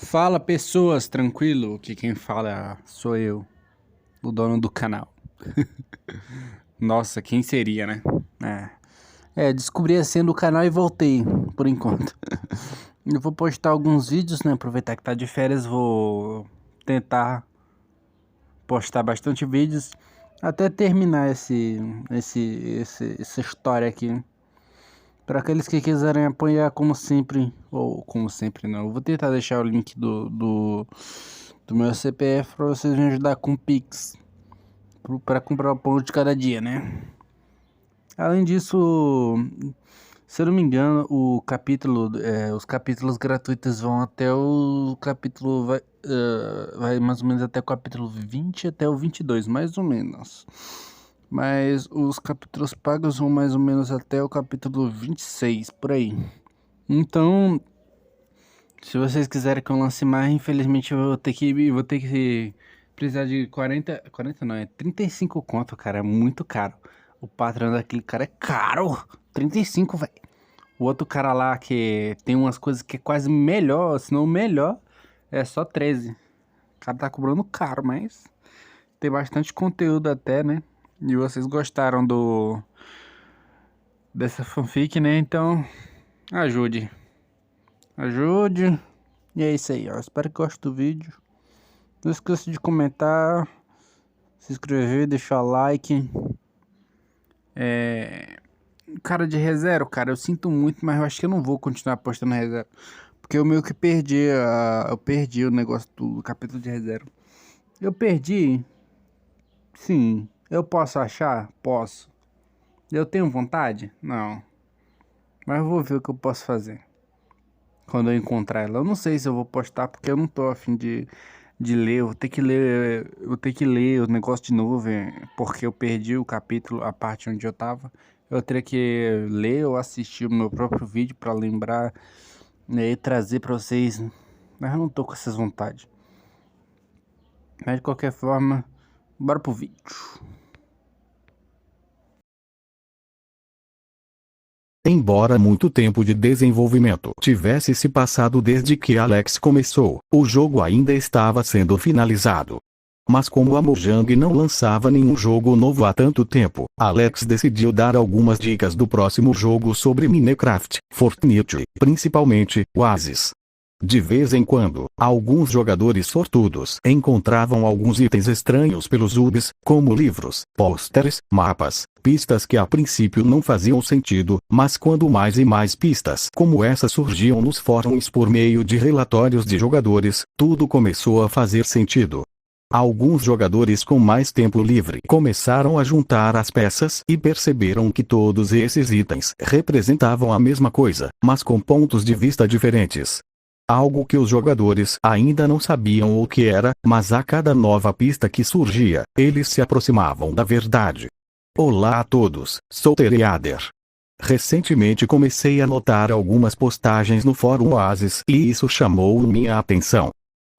Fala pessoas, tranquilo? Que quem fala sou eu, o dono do canal. Nossa, quem seria, né? Descobri a senha do canal e voltei, por enquanto. Eu vou postar alguns vídeos, né? Aproveitar que tá de férias, vou tentar postar bastante vídeos até terminar essa história aqui. Para aqueles que quiserem apoiar, como sempre, ou como sempre não, eu vou tentar deixar o link do meu CPF para vocês me ajudar com Pix para comprar o pão de cada dia, né? Além disso, se eu não me engano, os capítulos gratuitos vão até o capítulo vai mais ou menos até o capítulo 20 até o 22, mais ou menos. Mas os capítulos pagos vão mais ou menos até o capítulo 26, por aí. Então, se vocês quiserem que eu lance mais, infelizmente eu vou ter que precisar de 40 não, é 35 conto, cara, é muito caro. O patrão daquele cara é caro, 35, velho. O outro cara lá que tem umas coisas que é quase melhor, se não melhor, é só 13. O cara tá cobrando caro, mas tem bastante conteúdo até, né? E vocês gostaram dessa fanfic, né? Então, ajude. Ajude. E é isso aí, ó. Espero que gostem do vídeo. Não esqueça de comentar, se inscrever, deixar like. Cara de ReZero, cara, eu sinto muito, mas eu acho que eu não vou continuar postando ReZero. Porque eu meio que eu perdi o negócio do capítulo de ReZero. Eu perdi? Sim. Eu posso achar? Posso. Eu tenho vontade? Não. Mas eu vou ver o que eu posso fazer quando eu encontrar ela. Eu não sei se eu vou postar porque eu não tô afim de ler. Eu vou ter que ler o negócio de novo, porque eu perdi o capítulo, a parte onde eu tava. Eu teria que ler ou assistir o meu próprio vídeo pra lembrar, né, e trazer pra vocês. Mas eu não tô com essas vontades. Mas de qualquer forma, bora pro vídeo. Embora muito tempo de desenvolvimento tivesse se passado desde que Alex começou, o jogo ainda estava sendo finalizado. Mas como a Mojang não lançava nenhum jogo novo há tanto tempo, Alex decidiu dar algumas dicas do próximo jogo sobre Minecraft, Fortnite, principalmente Oasis. De vez em quando, alguns jogadores sortudos encontravam alguns itens estranhos pelos hubs, como livros, pôsteres, mapas, pistas que a princípio não faziam sentido, mas quando mais e mais pistas como essa surgiam nos fóruns por meio de relatórios de jogadores, tudo começou a fazer sentido. Alguns jogadores com mais tempo livre começaram a juntar as peças e perceberam que todos esses itens representavam a mesma coisa, mas com pontos de vista diferentes. Algo que os jogadores ainda não sabiam o que era, mas a cada nova pista que surgia, eles se aproximavam da verdade. Olá a todos, sou Tereader. Recentemente comecei a notar algumas postagens no fórum Oasis e isso chamou minha atenção.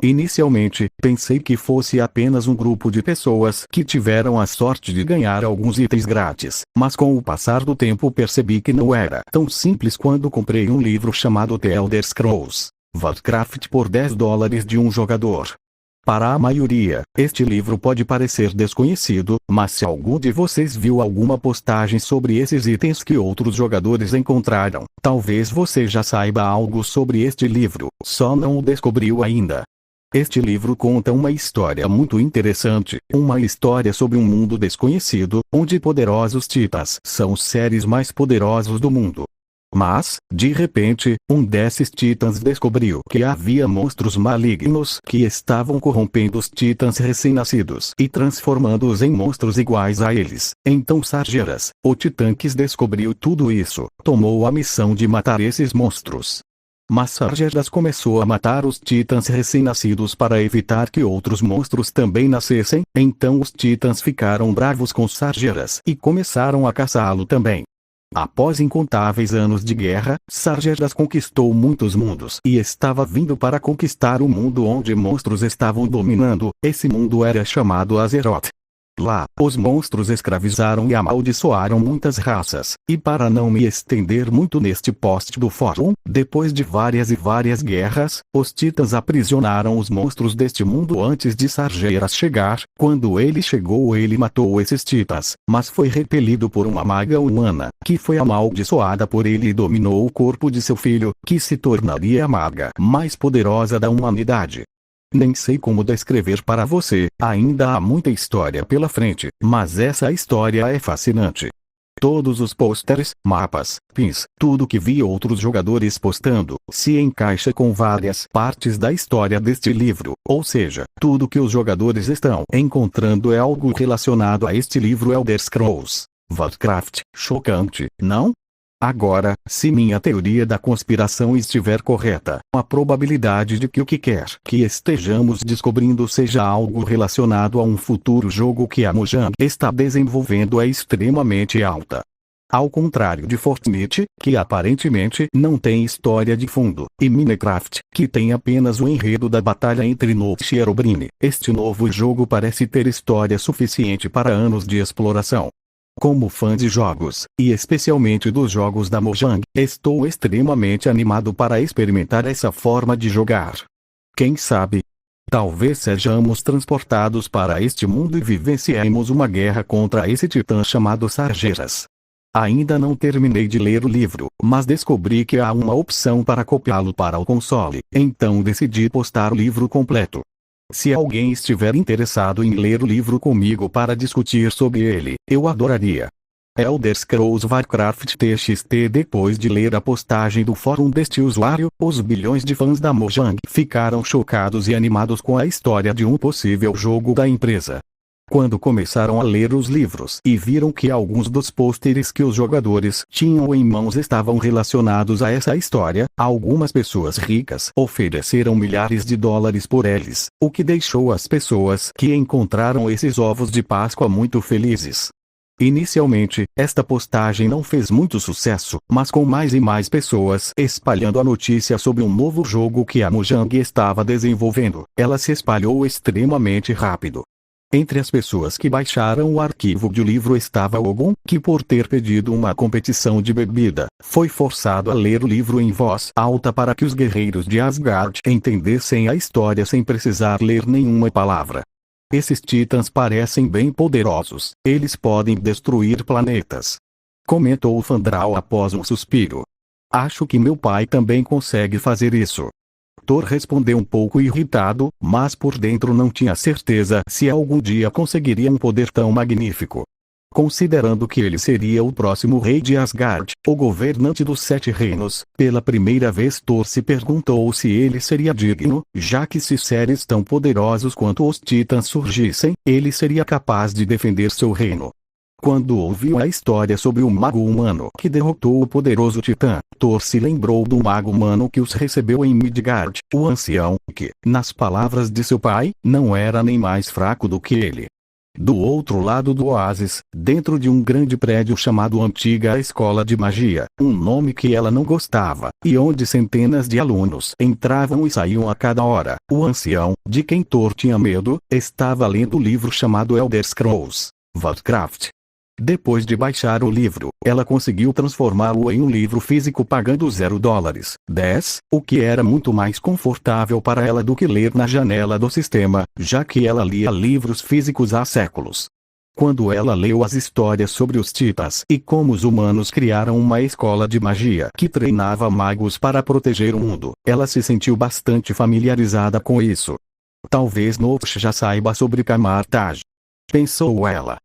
Inicialmente, pensei que fosse apenas um grupo de pessoas que tiveram a sorte de ganhar alguns itens grátis, mas com o passar do tempo percebi que não era tão simples quando comprei um livro chamado The Elder Scrolls Warcraft por $10 de um jogador. Para a maioria, este livro pode parecer desconhecido, mas se algum de vocês viu alguma postagem sobre esses itens que outros jogadores encontraram, talvez você já saiba algo sobre este livro, só não o descobriu ainda. Este livro conta uma história muito interessante, uma história sobre um mundo desconhecido, onde poderosos titãs são os seres mais poderosos do mundo. Mas, de repente, um desses titãs descobriu que havia monstros malignos que estavam corrompendo os titãs recém-nascidos e transformando-os em monstros iguais a eles. Então Sargeras, o titã que descobriu tudo isso, tomou a missão de matar esses monstros. Mas Sargeras começou a matar os titãs recém-nascidos para evitar que outros monstros também nascessem, então os titãs ficaram bravos com Sargeras e começaram a caçá-lo também. Após incontáveis anos de guerra, Sargeras conquistou muitos mundos e estava vindo para conquistar o mundo onde monstros estavam dominando. Esse mundo era chamado Azeroth. Lá, os monstros escravizaram e amaldiçoaram muitas raças, e para não me estender muito neste post do fórum, depois de várias e várias guerras, os titãs aprisionaram os monstros deste mundo antes de Sargeras chegar. Quando ele chegou, ele matou esses titãs, mas foi repelido por uma maga humana, que foi amaldiçoada por ele e dominou o corpo de seu filho, que se tornaria a maga mais poderosa da humanidade. Nem sei como descrever para você, ainda há muita história pela frente, mas essa história é fascinante. Todos os pôsteres, mapas, pins, tudo que vi outros jogadores postando, se encaixa com várias partes da história deste livro, ou seja, tudo que os jogadores estão encontrando é algo relacionado a este livro Elder Scrolls Warcraft. Chocante, não? Agora, se minha teoria da conspiração estiver correta, a probabilidade de que o que quer que estejamos descobrindo seja algo relacionado a um futuro jogo que a Mojang está desenvolvendo é extremamente alta. Ao contrário de Fortnite, que aparentemente não tem história de fundo, e Minecraft, que tem apenas o enredo da batalha entre Nox e Herobrine, este novo jogo parece ter história suficiente para anos de exploração. Como fã de jogos, e especialmente dos jogos da Mojang, estou extremamente animado para experimentar essa forma de jogar. Quem sabe? Talvez sejamos transportados para este mundo e vivenciemos uma guerra contra esse titã chamado Sargeras. Ainda não terminei de ler o livro, mas descobri que há uma opção para copiá-lo para o console, então decidi postar o livro completo. Se alguém estiver interessado em ler o livro comigo para discutir sobre ele, eu adoraria. Elder Scrolls Warcraft TXT. Depois de ler a postagem do fórum deste usuário, os bilhões de fãs da Mojang ficaram chocados e animados com a história de um possível jogo da empresa. Quando começaram a ler os livros e viram que alguns dos pôsteres que os jogadores tinham em mãos estavam relacionados a essa história, algumas pessoas ricas ofereceram milhares de dólares por eles, o que deixou as pessoas que encontraram esses ovos de Páscoa muito felizes. Inicialmente, esta postagem não fez muito sucesso, mas com mais e mais pessoas espalhando a notícia sobre um novo jogo que a Mojang estava desenvolvendo, ela se espalhou extremamente rápido. Entre as pessoas que baixaram o arquivo de livro estava Ogun, que por ter pedido uma competição de bebida, foi forçado a ler o livro em voz alta para que os guerreiros de Asgard entendessem a história sem precisar ler nenhuma palavra. Esses titãs parecem bem poderosos, eles podem destruir planetas. Comentou Fandral após um suspiro. Acho que meu pai também consegue fazer isso. Thor respondeu um pouco irritado, mas por dentro não tinha certeza se algum dia conseguiria um poder tão magnífico. Considerando que ele seria o próximo rei de Asgard, o governante dos 7 reinos, pela primeira vez Thor se perguntou se ele seria digno, já que se seres tão poderosos quanto os titãs surgissem, ele seria capaz de defender seu reino. Quando ouviu a história sobre o mago humano que derrotou o poderoso titã, Thor se lembrou do mago humano que os recebeu em Midgard, o ancião, que, nas palavras de seu pai, não era nem mais fraco do que ele. Do outro lado do oásis, dentro de um grande prédio chamado Antiga Escola de Magia, um nome que ela não gostava, e onde centenas de alunos entravam e saíam a cada hora, o ancião, de quem Thor tinha medo, estava lendo o livro chamado Elder Scrolls Warcraft. Depois de baixar o livro, ela conseguiu transformá-lo em um livro físico pagando $0, 10, o que era muito mais confortável para ela do que ler na janela do sistema, já que ela lia livros físicos há séculos. Quando ela leu as histórias sobre os titãs e como os humanos criaram uma escola de magia que treinava magos para proteger o mundo, ela se sentiu bastante familiarizada com isso. Talvez Nox já saiba sobre Kamar-Taj. Pensou ela.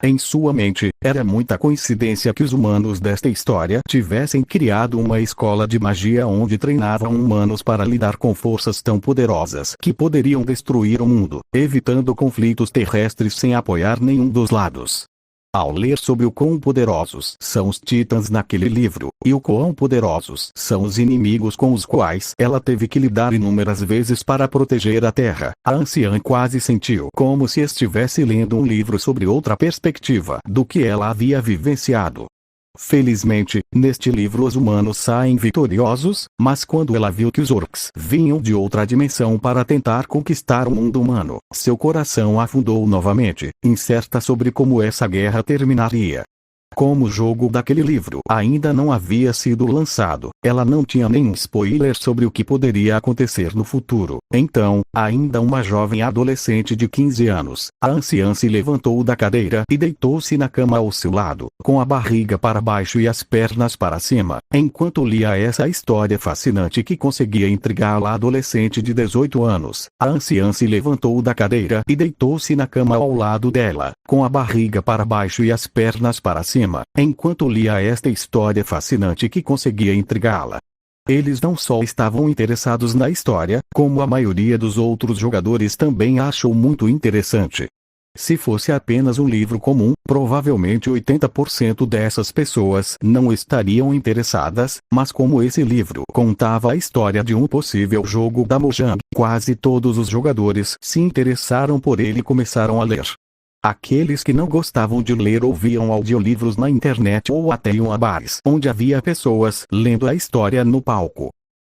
Em sua mente, era muita coincidência que os humanos desta história tivessem criado uma escola de magia onde treinavam humanos para lidar com forças tão poderosas que poderiam destruir o mundo, evitando conflitos terrestres sem apoiar nenhum dos lados. Ao ler sobre o quão poderosos são os titãs naquele livro, e o quão poderosos são os inimigos com os quais ela teve que lidar inúmeras vezes para proteger a Terra, a anciã quase sentiu como se estivesse lendo um livro sobre outra perspectiva do que ela havia vivenciado. Felizmente, neste livro os humanos saem vitoriosos, mas quando ela viu que os orcs vinham de outra dimensão para tentar conquistar o mundo humano, seu coração afundou novamente, incerta sobre como essa guerra terminaria. Como o jogo daquele livro ainda não havia sido lançado, ela não tinha nenhum spoiler sobre o que poderia acontecer no futuro. Então, ainda uma jovem adolescente de 15 anos, a anciã se levantou da cadeira e deitou-se na cama ao seu lado, com a barriga para baixo e as pernas para cima, enquanto lia essa história fascinante que conseguia intrigá-la. Adolescente de 18 anos, a anciã se levantou da cadeira e deitou-se na cama ao lado dela, com a barriga para baixo e as pernas para cima, enquanto lia esta história fascinante que conseguia intrigá-la. Eles não só estavam interessados na história, como a maioria dos outros jogadores também achou muito interessante. Se fosse apenas um livro comum, provavelmente 80% dessas pessoas não estariam interessadas, mas como esse livro contava a história de um possível jogo da Mojang, quase todos os jogadores se interessaram por ele e começaram a ler. Aqueles que não gostavam de ler ouviam audiolivros na internet ou até iam a bares onde havia pessoas lendo a história no palco.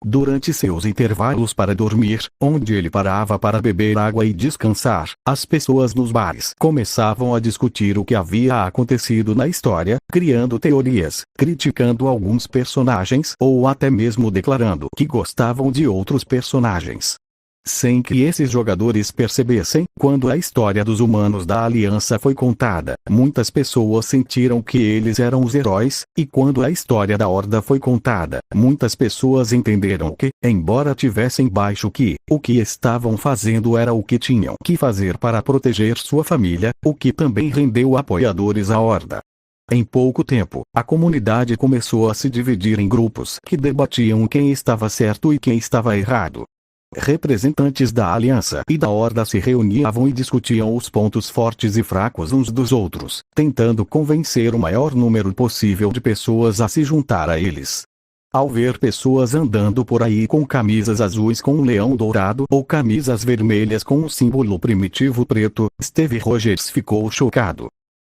Durante seus intervalos para dormir, onde ele parava para beber água e descansar, as pessoas nos bares começavam a discutir o que havia acontecido na história, criando teorias, criticando alguns personagens ou até mesmo declarando que gostavam de outros personagens. Sem que esses jogadores percebessem, quando a história dos humanos da Aliança foi contada, muitas pessoas sentiram que eles eram os heróis, e quando a história da Horda foi contada, muitas pessoas entenderam que, embora tivessem baixo que, o que estavam fazendo era o que tinham que fazer para proteger sua família, o que também rendeu apoiadores à Horda. Em pouco tempo, a comunidade começou a se dividir em grupos que debatiam quem estava certo e quem estava errado. Representantes da Aliança e da Horda se reuniam e discutiam os pontos fortes e fracos uns dos outros, tentando convencer o maior número possível de pessoas a se juntar a eles. Ao ver pessoas andando por aí com camisas azuis com um leão dourado ou camisas vermelhas com um símbolo primitivo preto, Steve Rogers ficou chocado.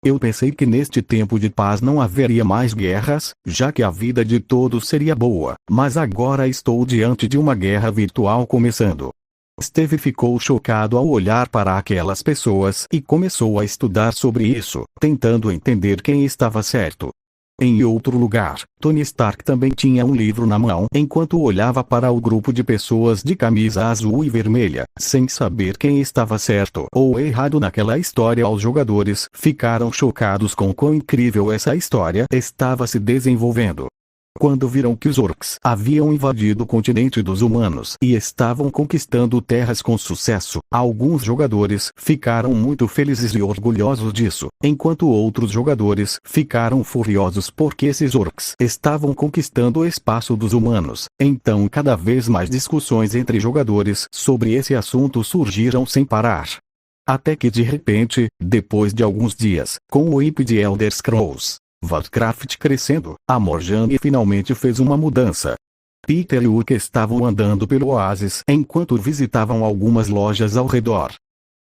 Eu pensei que neste tempo de paz não haveria mais guerras, já que a vida de todos seria boa, mas agora estou diante de uma guerra virtual começando. Steve ficou chocado ao olhar para aquelas pessoas e começou a estudar sobre isso, tentando entender quem estava certo. Em outro lugar, Tony Stark também tinha um livro na mão enquanto olhava para o grupo de pessoas de camisa azul e vermelha, sem saber quem estava certo ou errado naquela história. Os jogadores ficaram chocados com quão incrível essa história estava se desenvolvendo. Quando viram que os orcs haviam invadido o continente dos humanos e estavam conquistando terras com sucesso, alguns jogadores ficaram muito felizes e orgulhosos disso, enquanto outros jogadores ficaram furiosos porque esses orcs estavam conquistando o espaço dos humanos. Então cada vez mais discussões entre jogadores sobre esse assunto surgiram sem parar. Até que de repente, depois de alguns dias, com o IP de Elder Scrolls Warcraft crescendo, a Mojang finalmente fez uma mudança. Peter e Uke estavam andando pelo oásis enquanto visitavam algumas lojas ao redor.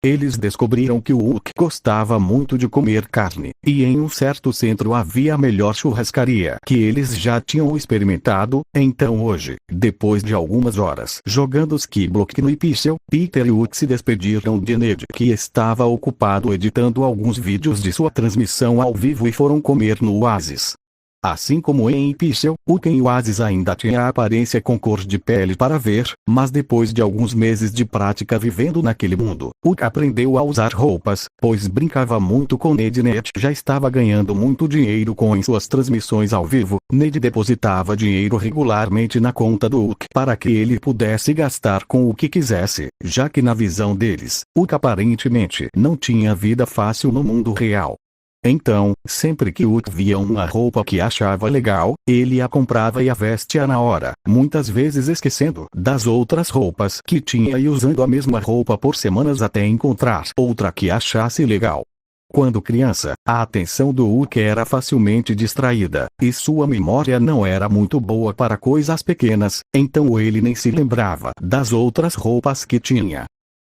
Eles descobriram que o Uke gostava muito de comer carne, e em um certo centro havia a melhor churrascaria que eles já tinham experimentado. Então hoje, depois de algumas horas jogando Skyblock no Pixel, Peter e Uke se despediram de Ned, que estava ocupado editando alguns vídeos de sua transmissão ao vivo, e foram comer no oásis. Assim como em Pixel, Uke em Oasis ainda tinha a aparência com cor de pele para ver, mas depois de alguns meses de prática vivendo naquele mundo, Uke aprendeu a usar roupas, pois brincava muito com Ned. Ned já estava ganhando muito dinheiro com suas transmissões ao vivo. Ned depositava dinheiro regularmente na conta do Uke para que ele pudesse gastar com o que quisesse, já que na visão deles, Uke aparentemente não tinha vida fácil no mundo real. Então, sempre que Uke via uma roupa que achava legal, ele a comprava e a vestia na hora, muitas vezes esquecendo das outras roupas que tinha e usando a mesma roupa por semanas até encontrar outra que achasse legal. Quando criança, a atenção do Uke era facilmente distraída, e sua memória não era muito boa para coisas pequenas, então ele nem se lembrava das outras roupas que tinha.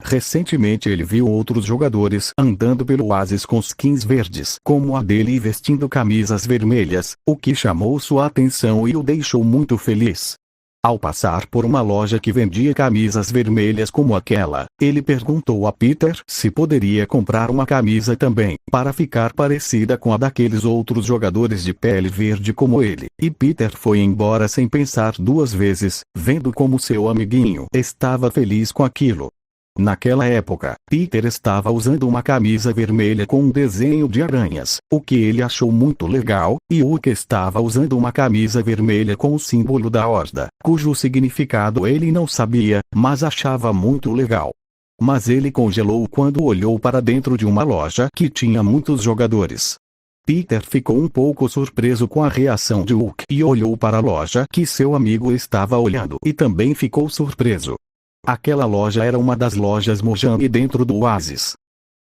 Recentemente ele viu outros jogadores andando pelo oásis com skins verdes como a dele e vestindo camisas vermelhas, o que chamou sua atenção e o deixou muito feliz. Ao passar por uma loja que vendia camisas vermelhas como aquela, ele perguntou a Peter se poderia comprar uma camisa também, para ficar parecida com a daqueles outros jogadores de pele verde como ele, e Peter foi embora sem pensar duas vezes, vendo como seu amiguinho estava feliz com aquilo. Naquela época, Peter estava usando uma camisa vermelha com um desenho de aranhas, o que ele achou muito legal, e Hulk estava usando uma camisa vermelha com o símbolo da Horda, cujo significado ele não sabia, mas achava muito legal. Mas ele congelou quando olhou para dentro de uma loja que tinha muitos jogadores. Peter ficou um pouco surpreso com a reação de Hulk e olhou para a loja que seu amigo estava olhando e também ficou surpreso. Aquela loja era uma das lojas Mojang dentro do oásis.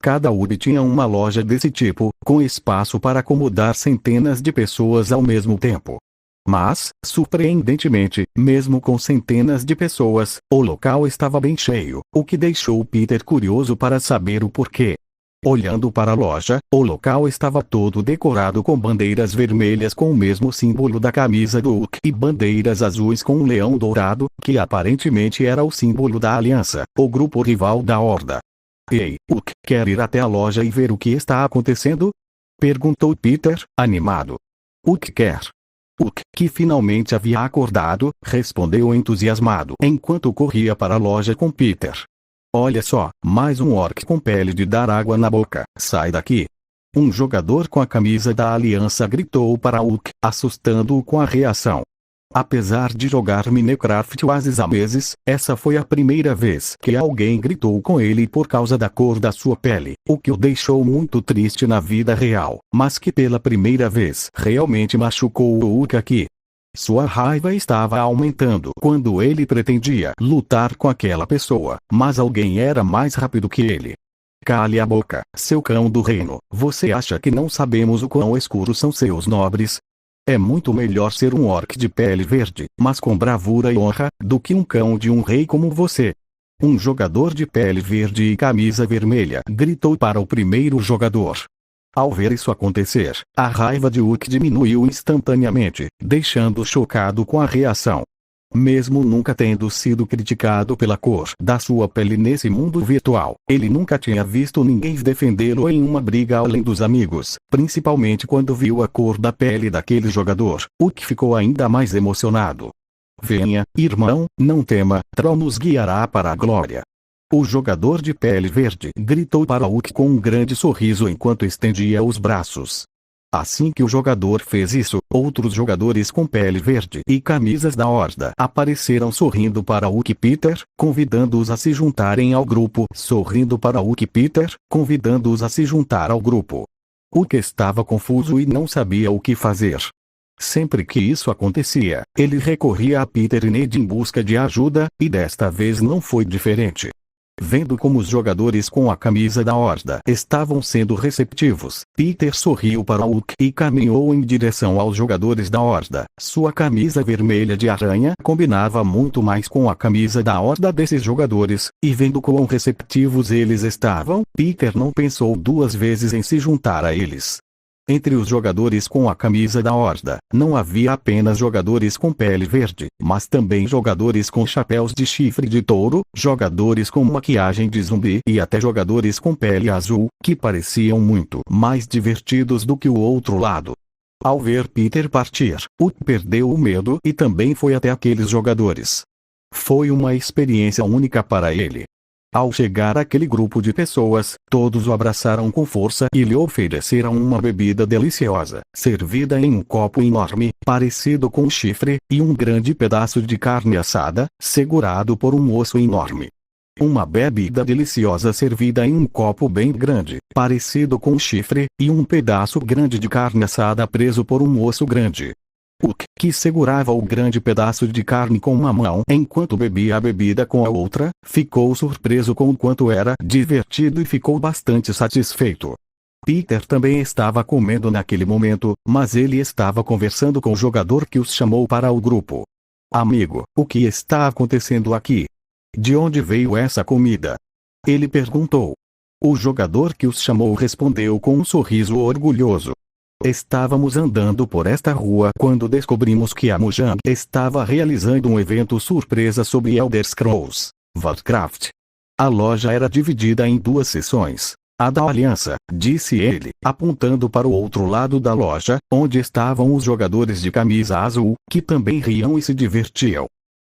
Cada UB tinha uma loja desse tipo, com espaço para acomodar centenas de pessoas ao mesmo tempo. Mas, surpreendentemente, mesmo com centenas de pessoas, o local estava bem cheio, o que deixou Peter curioso para saber o porquê. Olhando para a loja, o local estava todo decorado com bandeiras vermelhas com o mesmo símbolo da camisa do Hulk e bandeiras azuis com um leão dourado, que aparentemente era o símbolo da Aliança, o grupo rival da Horda. Ei, Hulk, quer ir até a loja e ver o que está acontecendo? Perguntou Peter, animado. Hulk quer. Hulk, que finalmente havia acordado, respondeu entusiasmado enquanto corria para a loja com Peter. Olha só, mais um orc com pele de dar água na boca, sai daqui. Um jogador com a camisa da Aliança gritou para Hulk, assustando-o com a reação. Apesar de jogar Minecraft Oasis há meses, essa foi a primeira vez que alguém gritou com ele por causa da cor da sua pele, o que o deixou muito triste na vida real, mas que pela primeira vez realmente machucou o Hulk aqui. Sua raiva estava aumentando quando ele pretendia lutar com aquela pessoa, mas alguém era mais rápido que ele. Cale a boca, seu cão do reino, você acha que não sabemos o quão escuros são seus nobres? É muito melhor ser um orc de pele verde, mas com bravura e honra, do que um cão de um rei como você. Um jogador de pele verde e camisa vermelha gritou para o primeiro jogador. Ao ver isso acontecer, a raiva de Hulk diminuiu instantaneamente, deixando-o chocado com a reação. Mesmo nunca tendo sido criticado pela cor da sua pele nesse mundo virtual, ele nunca tinha visto ninguém defendê-lo em uma briga além dos amigos, principalmente quando viu a cor da pele daquele jogador. Hulk ficou ainda mais emocionado. Venha, irmão, não tema, Troll nos guiará para a glória. O jogador de pele verde gritou para Hulk com um grande sorriso enquanto estendia os braços. Assim que o jogador fez isso, outros jogadores com pele verde e camisas da Horda apareceram sorrindo para Hulk e Peter, convidando-os a se juntarem ao grupo. Sorrindo para Hulk e Peter, convidando-os a se juntar ao grupo. Hulk estava confuso e não sabia o que fazer. Sempre que isso acontecia, ele recorria a Peter e Ned em busca de ajuda, e desta vez não foi diferente. Vendo como os jogadores com a camisa da Horda estavam sendo receptivos, Peter sorriu para Hulk e caminhou em direção aos jogadores da Horda. Sua camisa vermelha de aranha combinava muito mais com a camisa da Horda desses jogadores, e vendo quão receptivos eles estavam, Peter não pensou duas vezes em se juntar a eles. Entre os jogadores com a camisa da Horda, não havia apenas jogadores com pele verde, mas também jogadores com chapéus de chifre de touro, jogadores com maquiagem de zumbi e até jogadores com pele azul, que pareciam muito mais divertidos do que o outro lado. Ao ver Peter partir, Hulk perdeu o medo e também foi até aqueles jogadores. Foi uma experiência única para ele. Ao chegar àquele grupo de pessoas, todos o abraçaram com força e lhe ofereceram uma bebida deliciosa, servida em um copo enorme, parecido com um chifre, e um grande pedaço de carne assada, segurado por um osso enorme. Uma bebida deliciosa servida em um copo bem grande, parecido com um chifre, e um pedaço grande de carne assada preso por um osso grande. Hulk, que segurava o grande pedaço de carne com uma mão enquanto bebia a bebida com a outra, ficou surpreso com o quanto era divertido e ficou bastante satisfeito. Peter também estava comendo naquele momento, mas ele estava conversando com o jogador que os chamou para o grupo. Amigo, o que está acontecendo aqui? De onde veio essa comida? Ele perguntou. O jogador que os chamou respondeu com um sorriso orgulhoso. Estávamos andando por esta rua quando descobrimos que a Mojang estava realizando um evento surpresa sobre Elder Scrolls Warcraft. A loja era dividida em 2 seções. A da Aliança, disse ele, apontando para o outro lado da loja, onde estavam os jogadores de camisa azul, que também riam e se divertiam.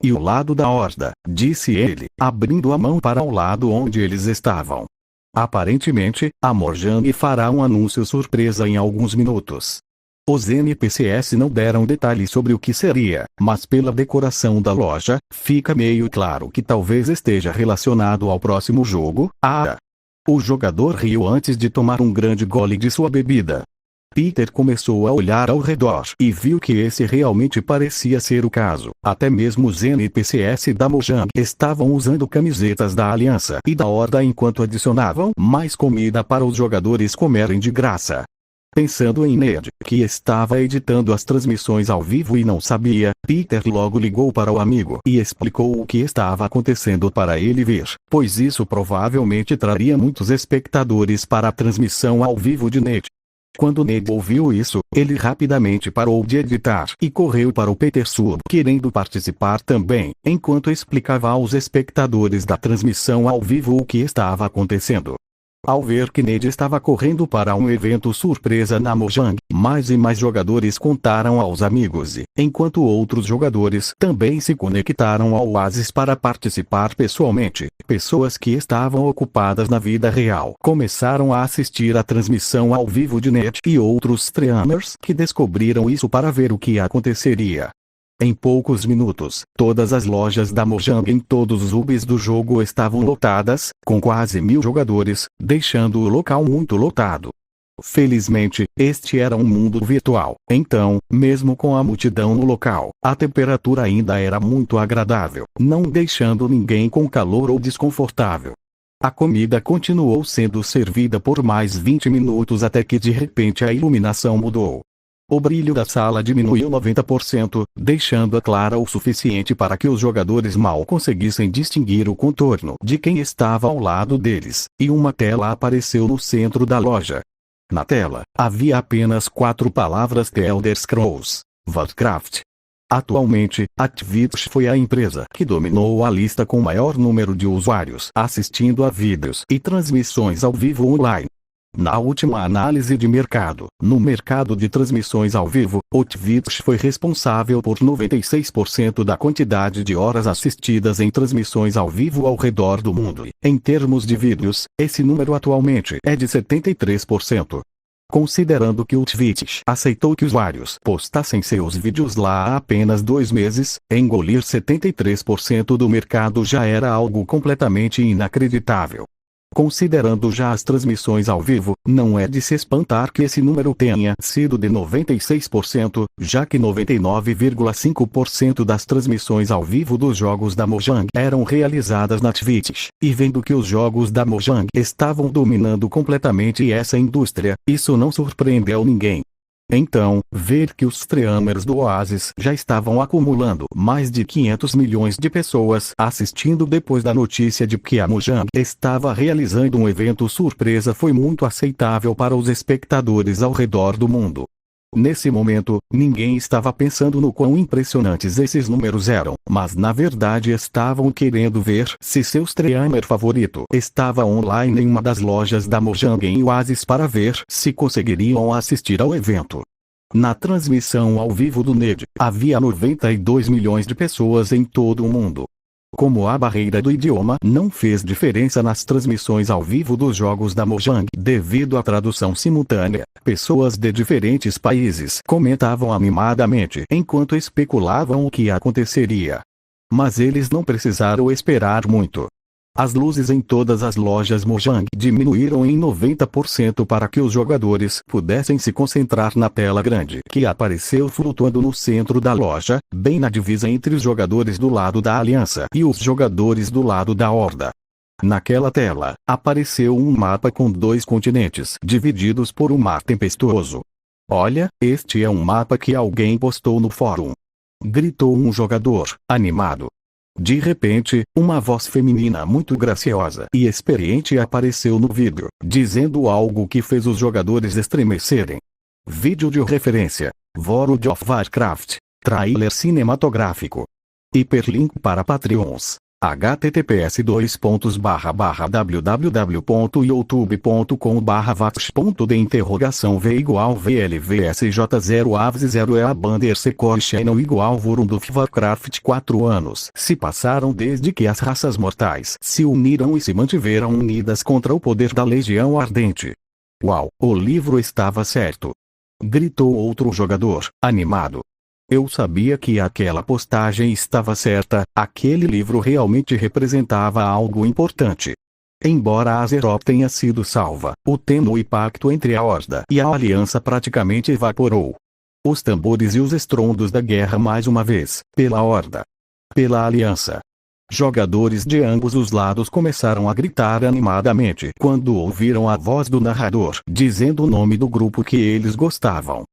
E o lado da Horda, disse ele, abrindo a mão para o lado onde eles estavam. Aparentemente, a Mojang fará um anúncio surpresa em alguns minutos. Os NPCs não deram detalhes sobre o que seria, mas pela decoração da loja, fica meio claro que talvez esteja relacionado ao próximo jogo. O jogador riu antes de tomar um grande gole de sua bebida. Peter começou a olhar ao redor e viu que esse realmente parecia ser o caso. Até mesmo os NPCs da Mojang estavam usando camisetas da Aliança e da Horda enquanto adicionavam mais comida para os jogadores comerem de graça. Pensando em Ned, que estava editando as transmissões ao vivo e não sabia, Peter logo ligou para o amigo e explicou o que estava acontecendo para ele ver, pois isso provavelmente traria muitos espectadores para a transmissão ao vivo de Ned. Quando Ned ouviu isso, ele rapidamente parou de editar e correu para o Peter Sub querendo participar também, enquanto explicava aos espectadores da transmissão ao vivo o que estava acontecendo. Ao ver que Ned estava correndo para um evento surpresa na Mojang, mais e mais jogadores contaram aos amigos enquanto outros jogadores também se conectaram ao Oasis para participar pessoalmente. Pessoas que estavam ocupadas na vida real começaram a assistir à transmissão ao vivo de Ned e outros streamers que descobriram isso para ver o que aconteceria. Em poucos minutos, todas as lojas da Mojang em todos os hubs do jogo estavam lotadas, com quase 1000 jogadores, deixando o local muito lotado. Felizmente, este era um mundo virtual, então, mesmo com a multidão no local, a temperatura ainda era muito agradável, não deixando ninguém com calor ou desconfortável. A comida continuou sendo servida por mais 20 minutos até que de repente a iluminação mudou. O brilho da sala diminuiu 90%, deixando-a clara o suficiente para que os jogadores mal conseguissem distinguir o contorno de quem estava ao lado deles, e uma tela apareceu no centro da loja. Na tela, havia apenas 4 palavras: The Elder Scrolls Warcraft. Atualmente, Activision foi a empresa que dominou a lista com maior número de usuários assistindo a vídeos e transmissões ao vivo online. Na última análise de mercado, no mercado de transmissões ao vivo, Activision foi responsável por 96% da quantidade de horas assistidas em transmissões ao vivo ao redor do mundo. Em termos de vídeos, esse número atualmente é de 73%. Considerando que Activision aceitou que usuários postassem seus vídeos lá há apenas 2 meses, engolir 73% do mercado já era algo completamente inacreditável. Considerando já as transmissões ao vivo, não é de se espantar que esse número tenha sido de 96%, já que 99,5% das transmissões ao vivo dos jogos da Mojang eram realizadas na Twitch, e vendo que os jogos da Mojang estavam dominando completamente essa indústria, isso não surpreendeu ninguém. Então, ver que os streamers do Oasis já estavam acumulando mais de 500 milhões de pessoas assistindo depois da notícia de que a Mojang estava realizando um evento surpresa foi muito aceitável para os espectadores ao redor do mundo. Nesse momento, ninguém estava pensando no quão impressionantes esses números eram, mas na verdade estavam querendo ver se seu streamer favorito estava online em uma das lojas da Mojang em Oasis para ver se conseguiriam assistir ao evento. Na transmissão ao vivo do Ned, havia 92 milhões de pessoas em todo o mundo. Como a barreira do idioma não fez diferença nas transmissões ao vivo dos jogos da Mojang devido à tradução simultânea, pessoas de diferentes países comentavam animadamente enquanto especulavam o que aconteceria. Mas eles não precisaram esperar muito. As luzes em todas as lojas Mojang diminuíram em 90% para que os jogadores pudessem se concentrar na tela grande que apareceu flutuando no centro da loja, bem na divisa entre os jogadores do lado da Aliança e os jogadores do lado da Horda. Naquela tela, apareceu um mapa com 2 continentes divididos por um mar tempestuoso. "Olha, este é um mapa que alguém postou no fórum", gritou um jogador, animado. De repente, uma voz feminina muito graciosa e experiente apareceu no vídeo, dizendo algo que fez os jogadores estremecerem. Vídeo de referência: World of Warcraft, trailer cinematográfico. Hiperlink para Patreons: https://www.youtube.com/vax.d=v = VLVS0AVS0EA Core Channel World of Warcraft 4 anos se passaram desde que as raças mortais se uniram e se mantiveram unidas contra o poder da Legião Ardente. Uau, o livro estava certo! Gritou outro jogador, animado. Eu sabia que aquela postagem estava certa, aquele livro realmente representava algo importante. Embora Azeroth tenha sido salva, o tênue pacto entre a Horda e a Aliança praticamente evaporou. Os tambores e os estrondos da guerra mais uma vez, pela Horda. Pela Aliança. Jogadores de ambos os lados começaram a gritar animadamente quando ouviram a voz do narrador dizendo o nome do grupo que eles gostavam.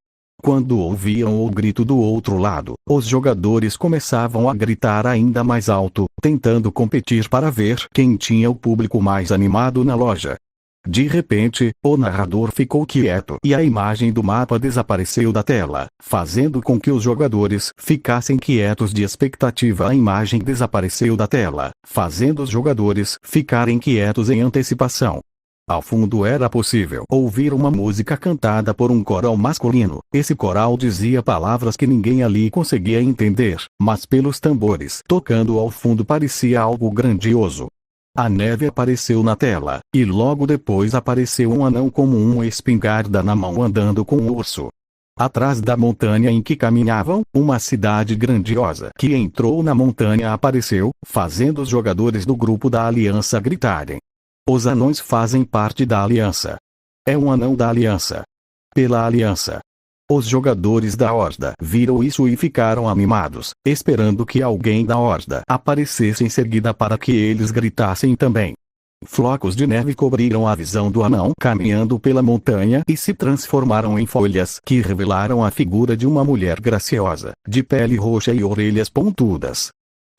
Quando ouviam o grito do outro lado, os jogadores começavam a gritar ainda mais alto, tentando competir para ver quem tinha o público mais animado na loja. De repente, o narrador ficou quieto e a imagem do mapa desapareceu da tela, fazendo com que os jogadores ficassem quietos de expectativa. A imagem desapareceu da tela, fazendo os jogadores ficarem quietos em antecipação. Ao fundo era possível ouvir uma música cantada por um coral masculino. Esse coral dizia palavras que ninguém ali conseguia entender, mas pelos tambores tocando ao fundo parecia algo grandioso. A neve apareceu na tela, e logo depois apareceu um anão com uma espingarda na mão andando com um urso. Atrás da montanha em que caminhavam, uma cidade grandiosa que entrou na montanha apareceu, fazendo os jogadores do grupo da Aliança gritarem. Os anões fazem parte da Aliança. É um anão da Aliança. Pela Aliança. Os jogadores da Horda viram isso e ficaram animados, esperando que alguém da Horda aparecesse em seguida para que eles gritassem também. Flocos de neve cobriram a visão do anão caminhando pela montanha e se transformaram em folhas que revelaram a figura de uma mulher graciosa, de pele roxa e orelhas pontudas.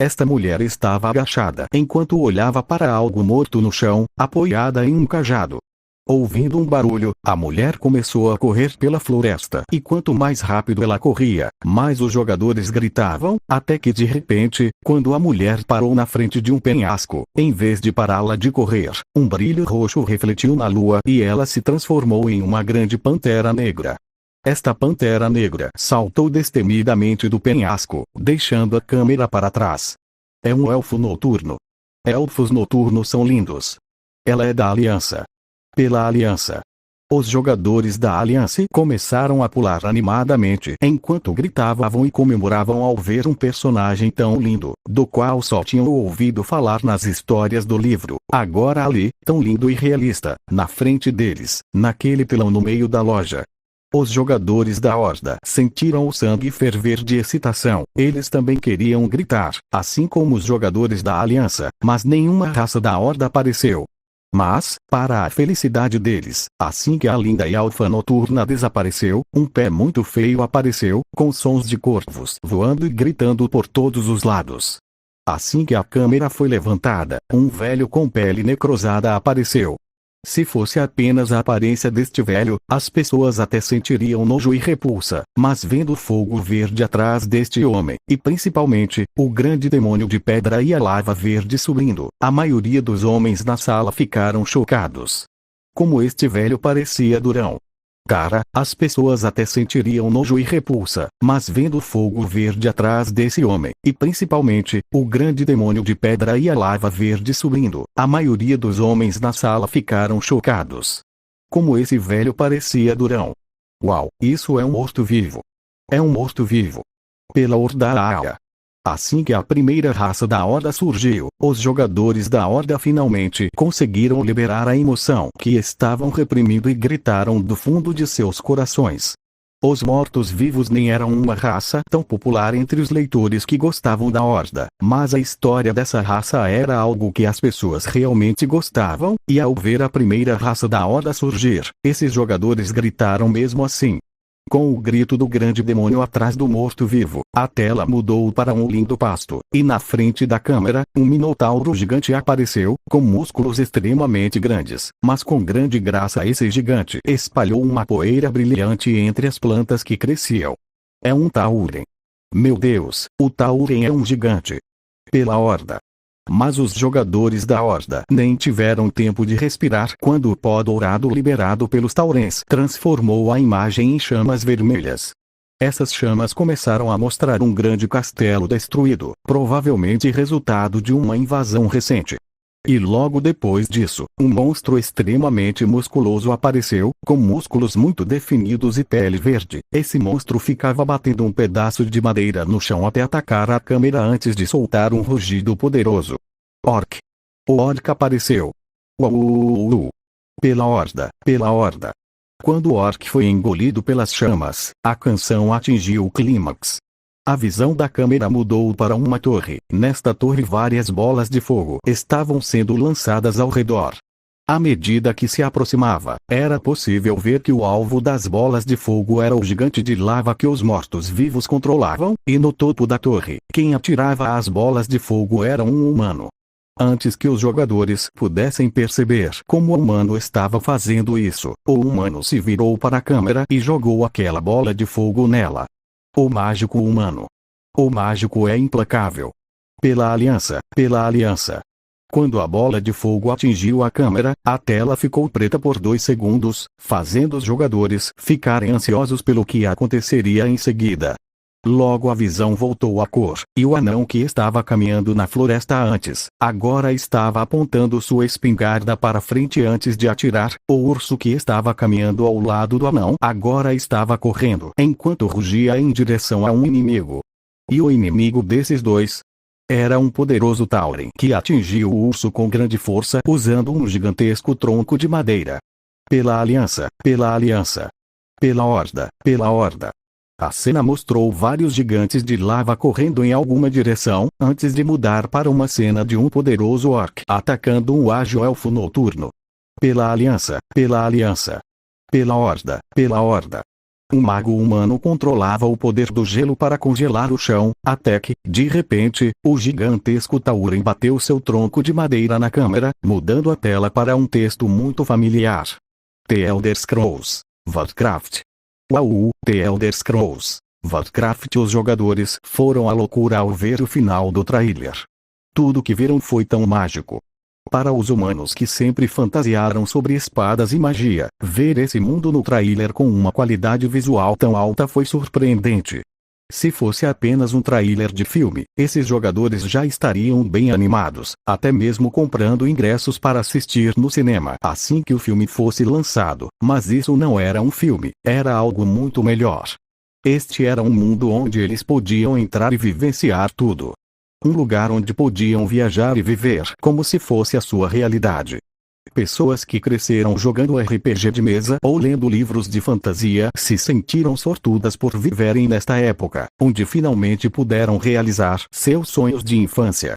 Esta mulher estava agachada enquanto olhava para algo morto no chão, apoiada em um cajado. Ouvindo um barulho, a mulher começou a correr pela floresta e quanto mais rápido ela corria, mais os jogadores gritavam, até que de repente, quando a mulher parou na frente de um penhasco, em vez de pará-la de correr, um brilho roxo refletiu na lua e ela se transformou em uma grande pantera negra. Esta pantera negra saltou destemidamente do penhasco, deixando a câmera para trás. É um elfo noturno. Elfos noturnos são lindos. Ela é da Aliança. Pela Aliança. Os jogadores da Aliança começaram a pular animadamente enquanto gritavam e comemoravam ao ver um personagem tão lindo, do qual só tinham ouvido falar nas histórias do livro, agora ali, tão lindo e realista, na frente deles, naquele telão no meio da loja. Os jogadores da Horda sentiram o sangue ferver de excitação. Eles também queriam gritar, assim como os jogadores da Aliança, mas nenhuma raça da Horda apareceu. Mas, para a felicidade deles, assim que a linda e alfa noturna desapareceu, um pé muito feio apareceu, com sons de corvos voando e gritando por todos os lados. Assim que a câmera foi levantada, um velho com pele necrosada apareceu. Se fosse apenas a aparência deste velho, as pessoas até sentiriam nojo e repulsa, mas vendo o fogo verde atrás deste homem, e principalmente, o grande demônio de pedra e a lava verde subindo, a maioria dos homens na sala ficaram chocados. Como este velho parecia durão. Cara, as pessoas até sentiriam nojo e repulsa, mas vendo o fogo verde atrás desse homem, e principalmente, o grande demônio de pedra e a lava verde subindo, a maioria dos homens na sala ficaram chocados. Como esse velho parecia durão. Uau, isso é um morto-vivo. É um morto-vivo. Pela Horda. Assim que a primeira raça da Horda surgiu, os jogadores da Horda finalmente conseguiram liberar a emoção que estavam reprimindo e gritaram do fundo de seus corações. Os mortos-vivos nem eram uma raça tão popular entre os leitores que gostavam da Horda, mas a história dessa raça era algo que as pessoas realmente gostavam, e ao ver a primeira raça da Horda surgir, esses jogadores gritaram mesmo assim. Com o grito do grande demônio atrás do morto-vivo, a tela mudou para um lindo pasto, e na frente da câmera, um minotauro gigante apareceu, com músculos extremamente grandes, mas com grande graça esse gigante espalhou uma poeira brilhante entre as plantas que cresciam. É um Tauren. Meu Deus, o Tauren é um gigante. Pela horda. Mas os jogadores da horda nem tiveram tempo de respirar quando o pó dourado liberado pelos Taurens transformou a imagem em chamas vermelhas. Essas chamas começaram a mostrar um grande castelo destruído, provavelmente resultado de uma invasão recente. E logo depois disso, um monstro extremamente musculoso apareceu, com músculos muito definidos e pele verde. Esse monstro ficava batendo um pedaço de madeira no chão até atacar a câmera antes de soltar um rugido poderoso. Orc. O orc apareceu. Uau! Pela horda, pela horda. Quando o orc foi engolido pelas chamas, a canção atingiu o clímax. A visão da câmera mudou para uma torre. Nesta torre várias bolas de fogo estavam sendo lançadas ao redor. À medida que se aproximava, era possível ver que o alvo das bolas de fogo era o gigante de lava que os mortos-vivos controlavam, e no topo da torre, quem atirava as bolas de fogo era um humano. Antes que os jogadores pudessem perceber como o humano estava fazendo isso, o humano se virou para a câmera e jogou aquela bola de fogo nela. O mágico humano. O mágico é implacável. Pela aliança, pela aliança. Quando a bola de fogo atingiu a câmera, a tela ficou preta por 2 segundos, fazendo os jogadores ficarem ansiosos pelo que aconteceria em seguida. Logo a visão voltou à cor, e o anão que estava caminhando na floresta antes, agora estava apontando sua espingarda para frente antes de atirar. O urso que estava caminhando ao lado do anão agora estava correndo enquanto rugia em direção a um inimigo. E o inimigo desses dois era um poderoso Tauren que atingiu o urso com grande força usando um gigantesco tronco de madeira. Pela aliança, pela aliança. Pela horda, pela horda. A cena mostrou vários gigantes de lava correndo em alguma direção, antes de mudar para uma cena de um poderoso orc atacando um ágil elfo noturno. Pela aliança, pela aliança. Pela horda, pela horda. Um mago humano controlava o poder do gelo para congelar o chão, até que, de repente, o gigantesco Tauren bateu seu tronco de madeira na câmera, mudando a tela para um texto muito familiar. The Elder Scrolls, Warcraft. Uau! The Elder Scrolls, Warcraft. Os jogadores foram à loucura ao ver o final do trailer. Tudo que viram foi tão mágico. Para os humanos que sempre fantasiaram sobre espadas e magia, ver esse mundo no trailer com uma qualidade visual tão alta foi surpreendente. Se fosse apenas um trailer de filme, esses jogadores já estariam bem animados, até mesmo comprando ingressos para assistir no cinema assim que o filme fosse lançado. Mas isso não era um filme, era algo muito melhor. Este era um mundo onde eles podiam entrar e vivenciar tudo. Um lugar onde podiam viajar e viver como se fosse a sua realidade. Pessoas que cresceram jogando RPG de mesa ou lendo livros de fantasia se sentiram sortudas por viverem nesta época, onde finalmente puderam realizar seus sonhos de infância.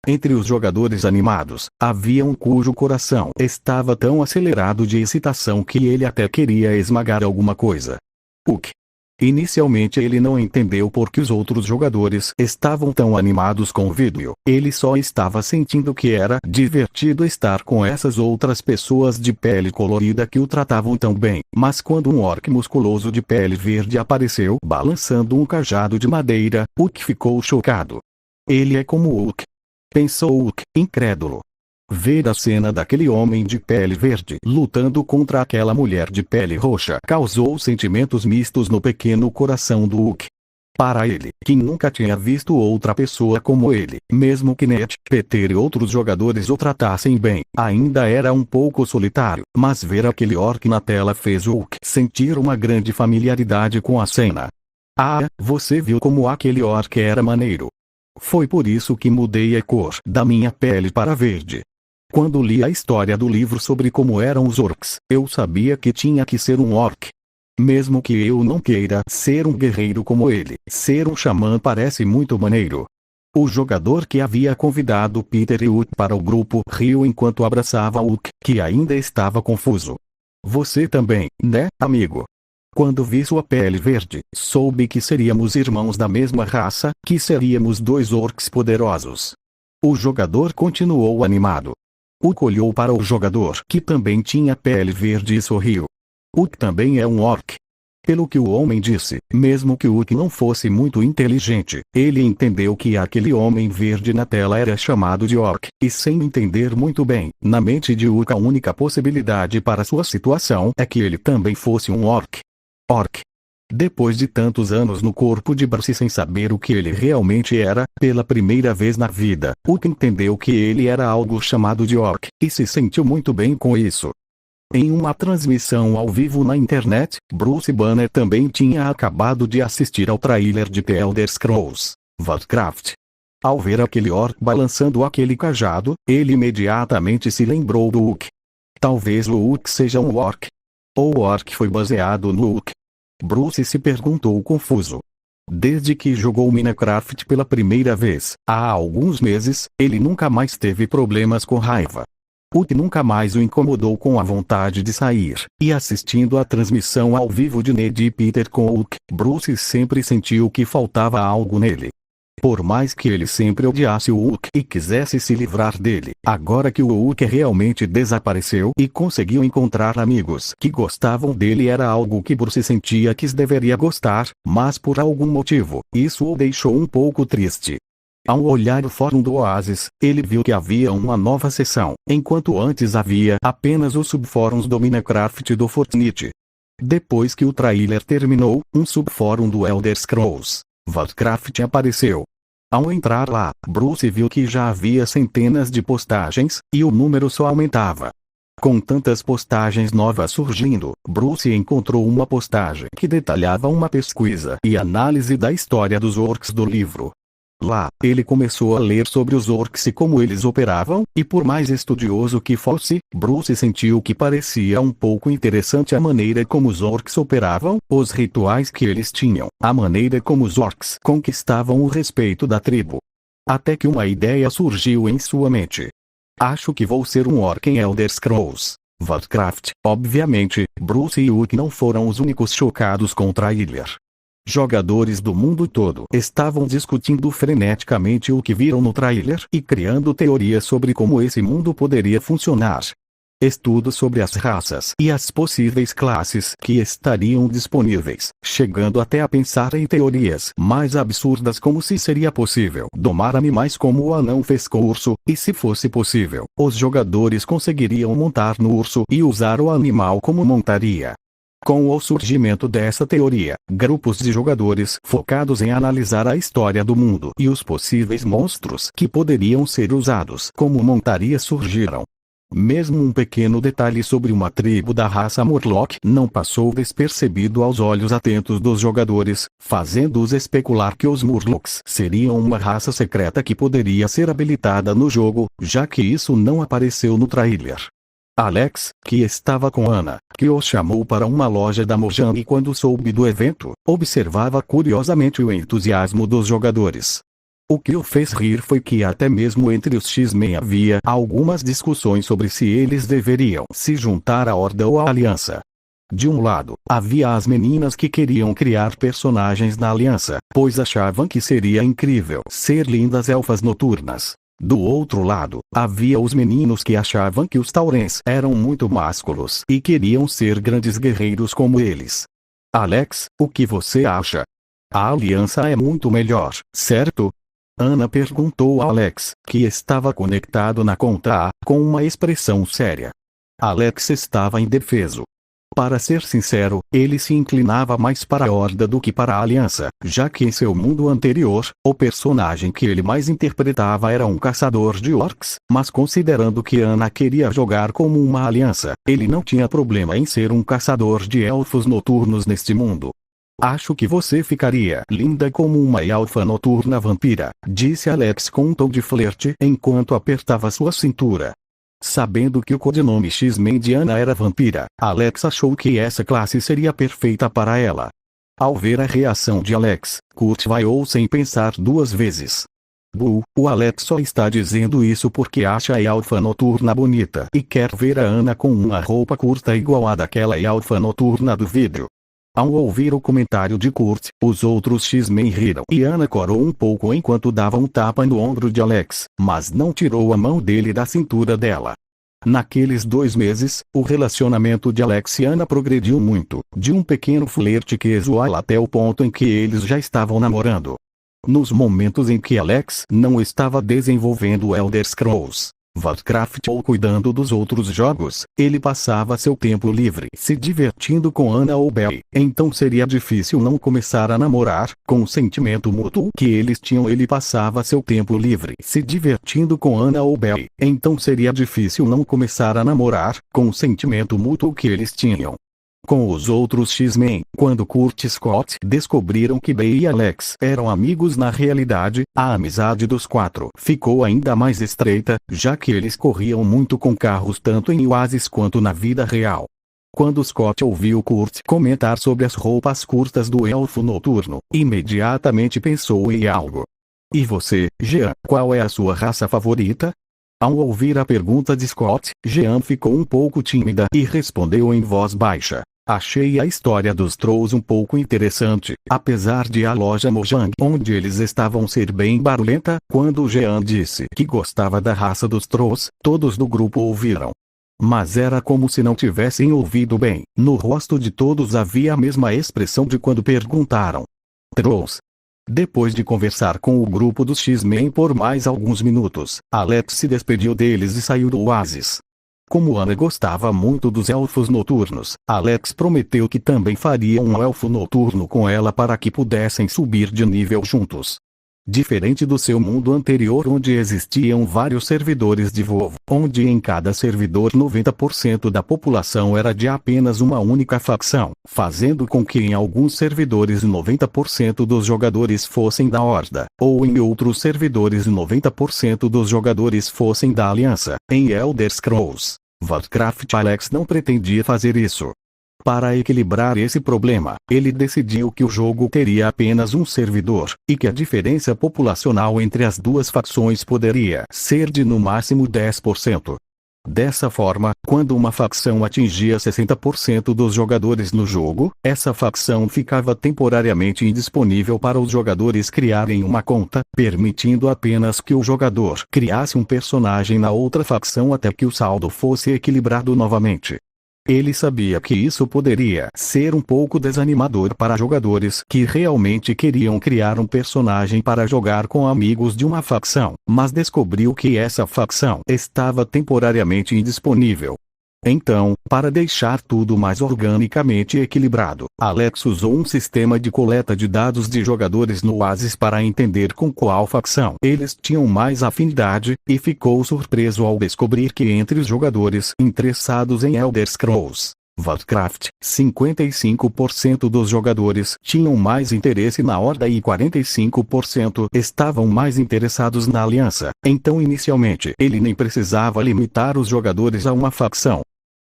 Entre os jogadores animados, havia um cujo coração estava tão acelerado de excitação que ele até queria esmagar alguma coisa. Uck. Inicialmente ele não entendeu por que os outros jogadores estavam tão animados com o vídeo. Ele só estava sentindo que era divertido estar com essas outras pessoas de pele colorida que o tratavam tão bem. Mas quando um orc musculoso de pele verde apareceu balançando um cajado de madeira, Uck ficou chocado. Ele é como Uck. Pensou Uck, incrédulo. Ver a cena daquele homem de pele verde lutando contra aquela mulher de pele roxa causou sentimentos mistos no pequeno coração do Uck. Para ele, que nunca tinha visto outra pessoa como ele, mesmo que Ned, Peter e outros jogadores o tratassem bem, ainda era um pouco solitário, mas ver aquele orc na tela fez o Uck sentir uma grande familiaridade com a cena. Ah, você viu como aquele orc era maneiro. Foi por isso que mudei a cor da minha pele para verde. Quando li a história do livro sobre como eram os orcs, eu sabia que tinha que ser um orc. Mesmo que eu não queira ser um guerreiro como ele, ser um xamã parece muito maneiro. O jogador que havia convidado Peter e Uck para o grupo riu enquanto abraçava Uck, que ainda estava confuso. Você também, né, amigo? Quando vi sua pele verde, soube que seríamos irmãos da mesma raça, que seríamos dois orcs poderosos. O jogador continuou animado. Uuk olhou para o jogador que também tinha pele verde e sorriu. Uuk também é um orc. Pelo que o homem disse, mesmo que Uuk não fosse muito inteligente, ele entendeu que aquele homem verde na tela era chamado de orc, e sem entender muito bem, na mente de Uuk a única possibilidade para sua situação é que ele também fosse um orc. Orc. Depois de tantos anos no corpo de Bruce sem saber o que ele realmente era, pela primeira vez na vida, Uuk entendeu que ele era algo chamado de orc, e se sentiu muito bem com isso. Em uma transmissão ao vivo na internet, Bruce Banner também tinha acabado de assistir ao trailer de The Elder Scrolls Warcraft. Ao ver aquele orc balançando aquele cajado, ele imediatamente se lembrou do Uuk. Talvez o Uuk seja um orc. Ou o orc foi baseado no Uuk? Bruce se perguntou confuso. Desde que jogou Minecraft pela primeira vez, há alguns meses, ele nunca mais teve problemas com raiva. Uuk nunca mais o incomodou com a vontade de sair, e assistindo à transmissão ao vivo de Ned e Peter com Uuk, Bruce sempre sentiu que faltava algo nele. Por mais que ele sempre odiasse o Uuk e quisesse se livrar dele, agora que o Uuk realmente desapareceu e conseguiu encontrar amigos que gostavam dele era algo que Bruce sentia que deveria gostar, mas por algum motivo, isso o deixou um pouco triste. Ao olhar o fórum do Oasis, ele viu que havia uma nova seção, enquanto antes havia apenas os subfóruns do Minecraft e do Fortnite. Depois que o trailer terminou, um subfórum do Elder Scrolls Warcraft apareceu. Ao entrar lá, Bruce viu que já havia centenas de postagens, e o número só aumentava. Com tantas postagens novas surgindo, Bruce encontrou uma postagem que detalhava uma pesquisa e análise da história dos orcs do livro. Lá, ele começou a ler sobre os orcs e como eles operavam, e por mais estudioso que fosse, Bruce sentiu que parecia um pouco interessante a maneira como os orcs operavam, os rituais que eles tinham, a maneira como os orcs conquistavam o respeito da tribo. Até que uma ideia surgiu em sua mente. Acho que vou ser um orc em Elder Scrolls Warcraft. Obviamente, Bruce e Uuk não foram os únicos chocados com o trailer. Jogadores do mundo todo estavam discutindo freneticamente o que viram no trailer e criando teorias sobre como esse mundo poderia funcionar. Estudos sobre as raças e as possíveis classes que estariam disponíveis, chegando até a pensar em teorias mais absurdas como se seria possível domar animais como o anão fez com o urso, e se fosse possível, os jogadores conseguiriam montar no urso e usar o animal como montaria. Com o surgimento dessa teoria, grupos de jogadores focados em analisar a história do mundo e os possíveis monstros que poderiam ser usados como montaria surgiram. Mesmo um pequeno detalhe sobre uma tribo da raça Murloc não passou despercebido aos olhos atentos dos jogadores, fazendo-os especular que os Murlocs seriam uma raça secreta que poderia ser habilitada no jogo, já que isso não apareceu no trailer. Alex, que estava com Ana, que o chamou para uma loja da Mojang e quando soube do evento, observava curiosamente o entusiasmo dos jogadores. O que o fez rir foi que até mesmo entre os X-Men havia algumas discussões sobre se eles deveriam se juntar à Horda ou à Aliança. De um lado, havia as meninas que queriam criar personagens na Aliança, pois achavam que seria incrível ser lindas elfas noturnas. Do outro lado, havia os meninos que achavam que os Taurens eram muito másculos e queriam ser grandes guerreiros como eles. Alex, o que você acha? A aliança é muito melhor, certo? Ana perguntou a Alex, que estava conectado na conta A, com uma expressão séria. Alex estava indefeso. Para ser sincero, ele se inclinava mais para a Horda do que para a Aliança, já que em seu mundo anterior, o personagem que ele mais interpretava era um caçador de orcs, mas considerando que Ana queria jogar como uma aliança, ele não tinha problema em ser um caçador de elfos noturnos neste mundo. Acho que você ficaria linda como uma elfa noturna vampira, disse Alex com um tom de flerte enquanto apertava sua cintura. Sabendo que o codinome X-Men de Ana era vampira, Alex achou que essa classe seria perfeita para ela. Ao ver a reação de Alex, Kurt vaiou sem pensar duas vezes. O Alex só está dizendo isso porque acha a elfa noturna bonita e quer ver a Ana com uma roupa curta igual a daquela elfa noturna do vídeo. Ao ouvir o comentário de Kurt, os outros X-Men riram e Ana corou um pouco enquanto dava um tapa no ombro de Alex, mas não tirou a mão dele da cintura dela. Naqueles 2 meses, o relacionamento de Alex e Ana progrediu muito, de um pequeno flerte casual até o ponto em que eles já estavam namorando. Nos momentos em que Alex não estava desenvolvendo Elder Scrolls Warcraft ou cuidando dos outros jogos, ele passava seu tempo livre se divertindo com Ana ou Barry. Então seria difícil não começar a namorar, com o sentimento mútuo que eles tinham. Ele passava seu tempo livre se divertindo com Ana ou Barry. Então seria difícil não começar a namorar, com o sentimento mútuo que eles tinham. Com os outros X-Men, quando Kurt e Scott descobriram que Barry e Alex eram amigos na realidade, a amizade dos 4 ficou ainda mais estreita, já que eles corriam muito com carros tanto em Oasis quanto na vida real. Quando Scott ouviu Kurt comentar sobre as roupas curtas do Elfo Noturno, imediatamente pensou em algo. E você, Jean, qual é a sua raça favorita? Ao ouvir a pergunta de Scott, Jean ficou um pouco tímida e respondeu em voz baixa. Achei a história dos Trolls um pouco interessante, apesar de a loja Mojang onde eles estavam ser bem barulhenta. Quando Jean disse que gostava da raça dos Trolls, todos do grupo ouviram. Mas era como se não tivessem ouvido bem. No rosto de todos havia a mesma expressão de quando perguntaram. Trolls. Depois de conversar com o grupo dos X-Men por mais alguns minutos, Alex se despediu deles e saiu do oásis. Como Ana gostava muito dos elfos noturnos, Alex prometeu que também faria um elfo noturno com ela para que pudessem subir de nível juntos. Diferente do seu mundo anterior onde existiam vários servidores de WoW, onde em cada servidor 90% da população era de apenas uma única facção, fazendo com que em alguns servidores 90% dos jogadores fossem da Horda, ou em outros servidores 90% dos jogadores fossem da Aliança. Em Elder Scrolls Warcraft, Alex não pretendia fazer isso. Para equilibrar esse problema, ele decidiu que o jogo teria apenas um servidor, e que a diferença populacional entre as duas facções poderia ser de no máximo 10%. Dessa forma, quando uma facção atingia 60% dos jogadores no jogo, essa facção ficava temporariamente indisponível para os jogadores criarem uma conta, permitindo apenas que o jogador criasse um personagem na outra facção até que o saldo fosse equilibrado novamente. Ele sabia que isso poderia ser um pouco desanimador para jogadores que realmente queriam criar um personagem para jogar com amigos de uma facção, mas descobriu que essa facção estava temporariamente indisponível. Então, para deixar tudo mais organicamente equilibrado, Alex usou um sistema de coleta de dados de jogadores no Oasis para entender com qual facção eles tinham mais afinidade, e ficou surpreso ao descobrir que entre os jogadores interessados em Elder Scrolls Warcraft, 55% dos jogadores tinham mais interesse na Horda e 45% estavam mais interessados na Aliança. Então inicialmente ele nem precisava limitar os jogadores a uma facção.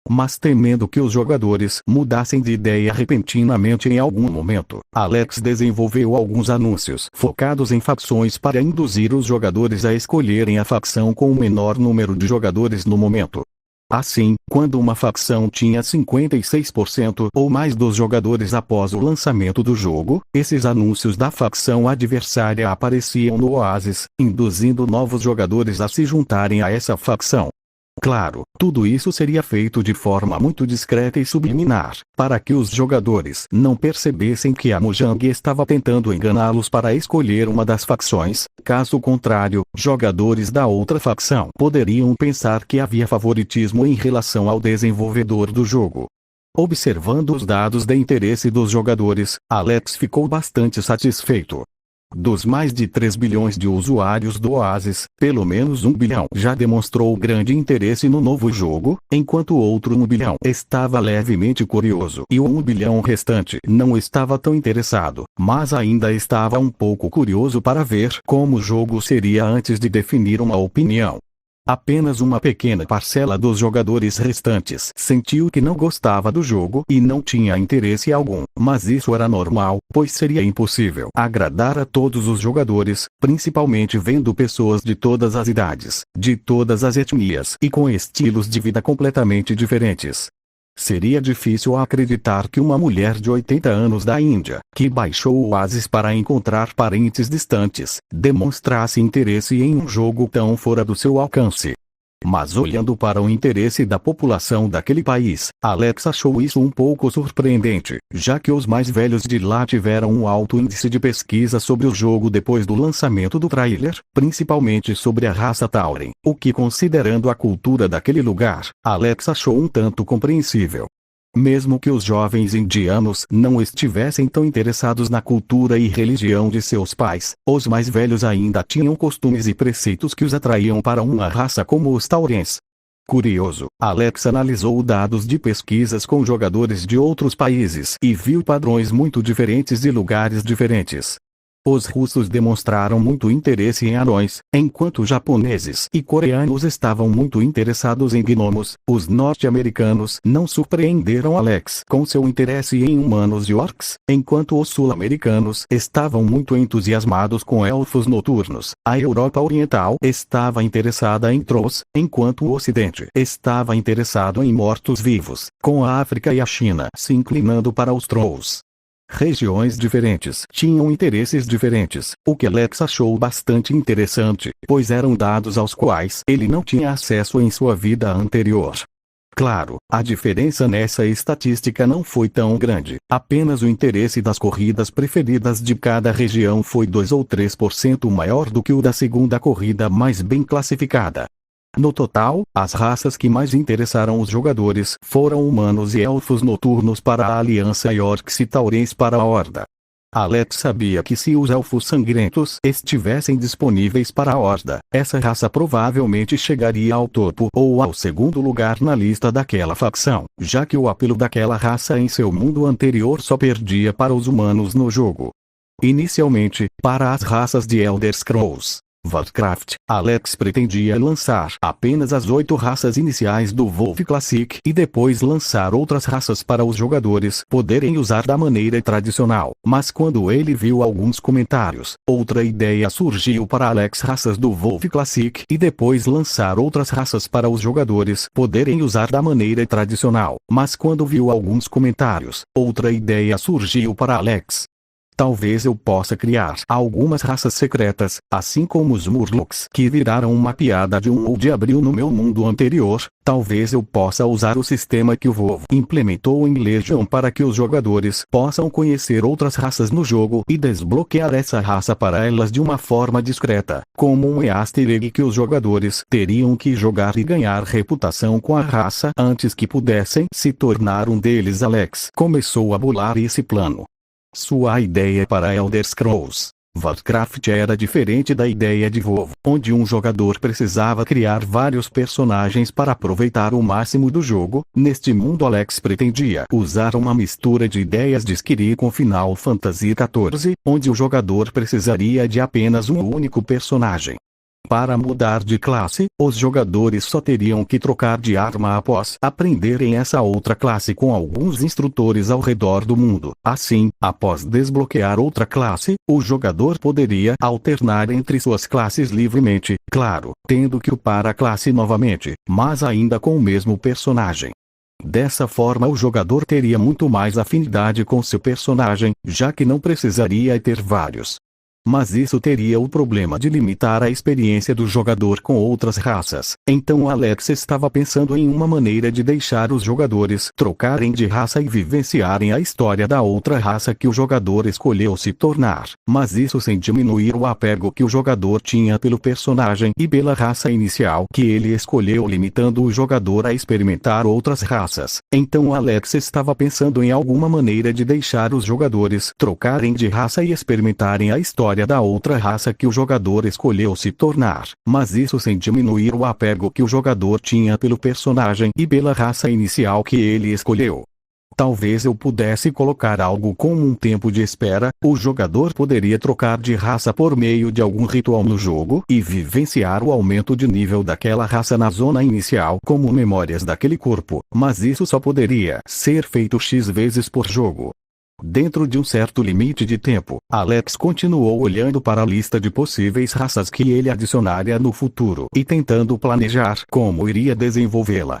Mas temendo que os jogadores mudassem de ideia repentinamente em algum momento, Alex desenvolveu alguns anúncios focados em facções para induzir os jogadores a escolherem a facção com o menor número de jogadores no momento. Assim, quando uma facção tinha 56% ou mais dos jogadores após o lançamento do jogo, esses anúncios da facção adversária apareciam no Oasis, induzindo novos jogadores a se juntarem a essa facção. Claro, tudo isso seria feito de forma muito discreta e subliminar, para que os jogadores não percebessem que a Mojang estava tentando enganá-los para escolher uma das facções. Caso contrário, jogadores da outra facção poderiam pensar que havia favoritismo em relação ao desenvolvedor do jogo. Observando os dados de interesse dos jogadores, Alex ficou bastante satisfeito. Dos mais de 3 bilhões de usuários do Oasis, pelo menos 1 bilhão já demonstrou grande interesse no novo jogo, enquanto outro 1 bilhão estava levemente curioso e o 1 bilhão restante não estava tão interessado, mas ainda estava um pouco curioso para ver como o jogo seria antes de definir uma opinião. Apenas uma pequena parcela dos jogadores restantes sentiu que não gostava do jogo e não tinha interesse algum, mas isso era normal, pois seria impossível agradar a todos os jogadores, principalmente vendo pessoas de todas as idades, de todas as etnias e com estilos de vida completamente diferentes. Seria difícil acreditar que uma mulher de 80 anos da Índia, que baixou o Oasis para encontrar parentes distantes, demonstrasse interesse em um jogo tão fora do seu alcance. Mas olhando para o interesse da população daquele país, Alex achou isso um pouco surpreendente, já que os mais velhos de lá tiveram um alto índice de pesquisa sobre o jogo depois do lançamento do trailer, principalmente sobre a raça Tauren, o que, considerando a cultura daquele lugar, Alex achou um tanto compreensível. Mesmo que os jovens indianos não estivessem tão interessados na cultura e religião de seus pais, os mais velhos ainda tinham costumes e preceitos que os atraíam para uma raça como os Taurens. Curioso, Alex analisou dados de pesquisas com jogadores de outros países e viu padrões muito diferentes de lugares diferentes. Os russos demonstraram muito interesse em anões, enquanto japoneses e coreanos estavam muito interessados em gnomos. Os norte-americanos não surpreenderam Alex com seu interesse em humanos e orcs, enquanto os sul-americanos estavam muito entusiasmados com elfos noturnos. A Europa Oriental estava interessada em trolls, enquanto o Ocidente estava interessado em mortos-vivos, com a África e a China se inclinando para os trolls. Regiões diferentes tinham interesses diferentes, o que Alex achou bastante interessante, pois eram dados aos quais ele não tinha acesso em sua vida anterior. Claro, a diferença nessa estatística não foi tão grande, apenas o interesse das corridas preferidas de cada região foi 2 ou 3% maior do que o da segunda corrida mais bem classificada. No total, as raças que mais interessaram os jogadores foram humanos e elfos noturnos para a Aliança e orcs e taurens para a Horda. Alex sabia que se os elfos sangrentos estivessem disponíveis para a Horda, essa raça provavelmente chegaria ao topo ou ao segundo lugar na lista daquela facção, já que o apelo daquela raça em seu mundo anterior só perdia para os humanos no jogo. Inicialmente, para as raças de Elder Scrolls Warcraft, Alex pretendia lançar apenas as 8 raças iniciais do WoW Classic e depois lançar outras raças para os jogadores poderem usar da maneira tradicional. Mas quando ele viu alguns comentários, outra ideia surgiu para Alex: raças do WoW Classic e depois lançar outras raças para os jogadores poderem usar da maneira tradicional. Mas quando viu alguns comentários, outra ideia surgiu para Alex: talvez eu possa criar algumas raças secretas, assim como os Murlocs que viraram uma piada de um ou de abril no meu mundo anterior. Talvez eu possa usar o sistema que o WoW implementou em Legion para que os jogadores possam conhecer outras raças no jogo e desbloquear essa raça para elas de uma forma discreta, como um easter egg que os jogadores teriam que jogar e ganhar reputação com a raça antes que pudessem se tornar um deles. Alex começou a bolar esse plano. Sua ideia para Elder Scrolls Warcraft era diferente da ideia de WoW, onde um jogador precisava criar vários personagens para aproveitar o máximo do jogo. Neste mundo, Alex pretendia usar uma mistura de ideias de Skyrim com Final Fantasy XIV, onde o jogador precisaria de apenas um único personagem. Para mudar de classe, os jogadores só teriam que trocar de arma após aprenderem essa outra classe com alguns instrutores ao redor do mundo. Assim, após desbloquear outra classe, o jogador poderia alternar entre suas classes livremente, claro, tendo que upar a classe novamente, mas ainda com o mesmo personagem. Dessa forma, o jogador teria muito mais afinidade com seu personagem, já que não precisaria ter vários. Mas isso teria o problema de limitar a experiência do jogador com outras raças. Então Alex estava pensando em uma maneira de deixar os jogadores trocarem de raça e vivenciarem a história da outra raça que o jogador escolheu se tornar, mas isso sem diminuir o apego que o jogador tinha pelo personagem e pela raça inicial que ele escolheu, limitando o jogador a experimentar outras raças. Então Alex estava pensando em alguma maneira de deixar os jogadores trocarem de raça e experimentarem a história da outra raça que o jogador escolheu se tornar, mas isso sem diminuir o apego que o jogador tinha pelo personagem e pela raça inicial que ele escolheu. Talvez eu pudesse colocar algo como um tempo de espera. O jogador poderia trocar de raça por meio de algum ritual no jogo e vivenciar o aumento de nível daquela raça na zona inicial como memórias daquele corpo, mas isso só poderia ser feito X vezes por jogo. Dentro de um certo limite de tempo, Alex continuou olhando para a lista de possíveis raças que ele adicionaria no futuro e tentando planejar como iria desenvolvê-la.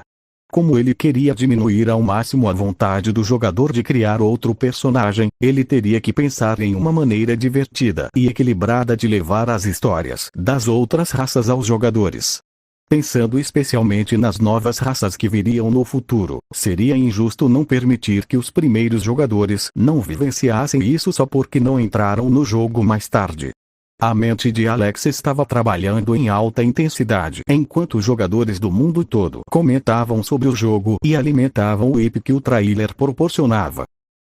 Como ele queria diminuir ao máximo a vontade do jogador de criar outro personagem, ele teria que pensar em uma maneira divertida e equilibrada de levar as histórias das outras raças aos jogadores. Pensando especialmente nas novas raças que viriam no futuro, seria injusto não permitir que os primeiros jogadores não vivenciassem isso só porque não entraram no jogo mais tarde. A mente de Alex estava trabalhando em alta intensidade enquanto os jogadores do mundo todo comentavam sobre o jogo e alimentavam o hype que o trailer proporcionava.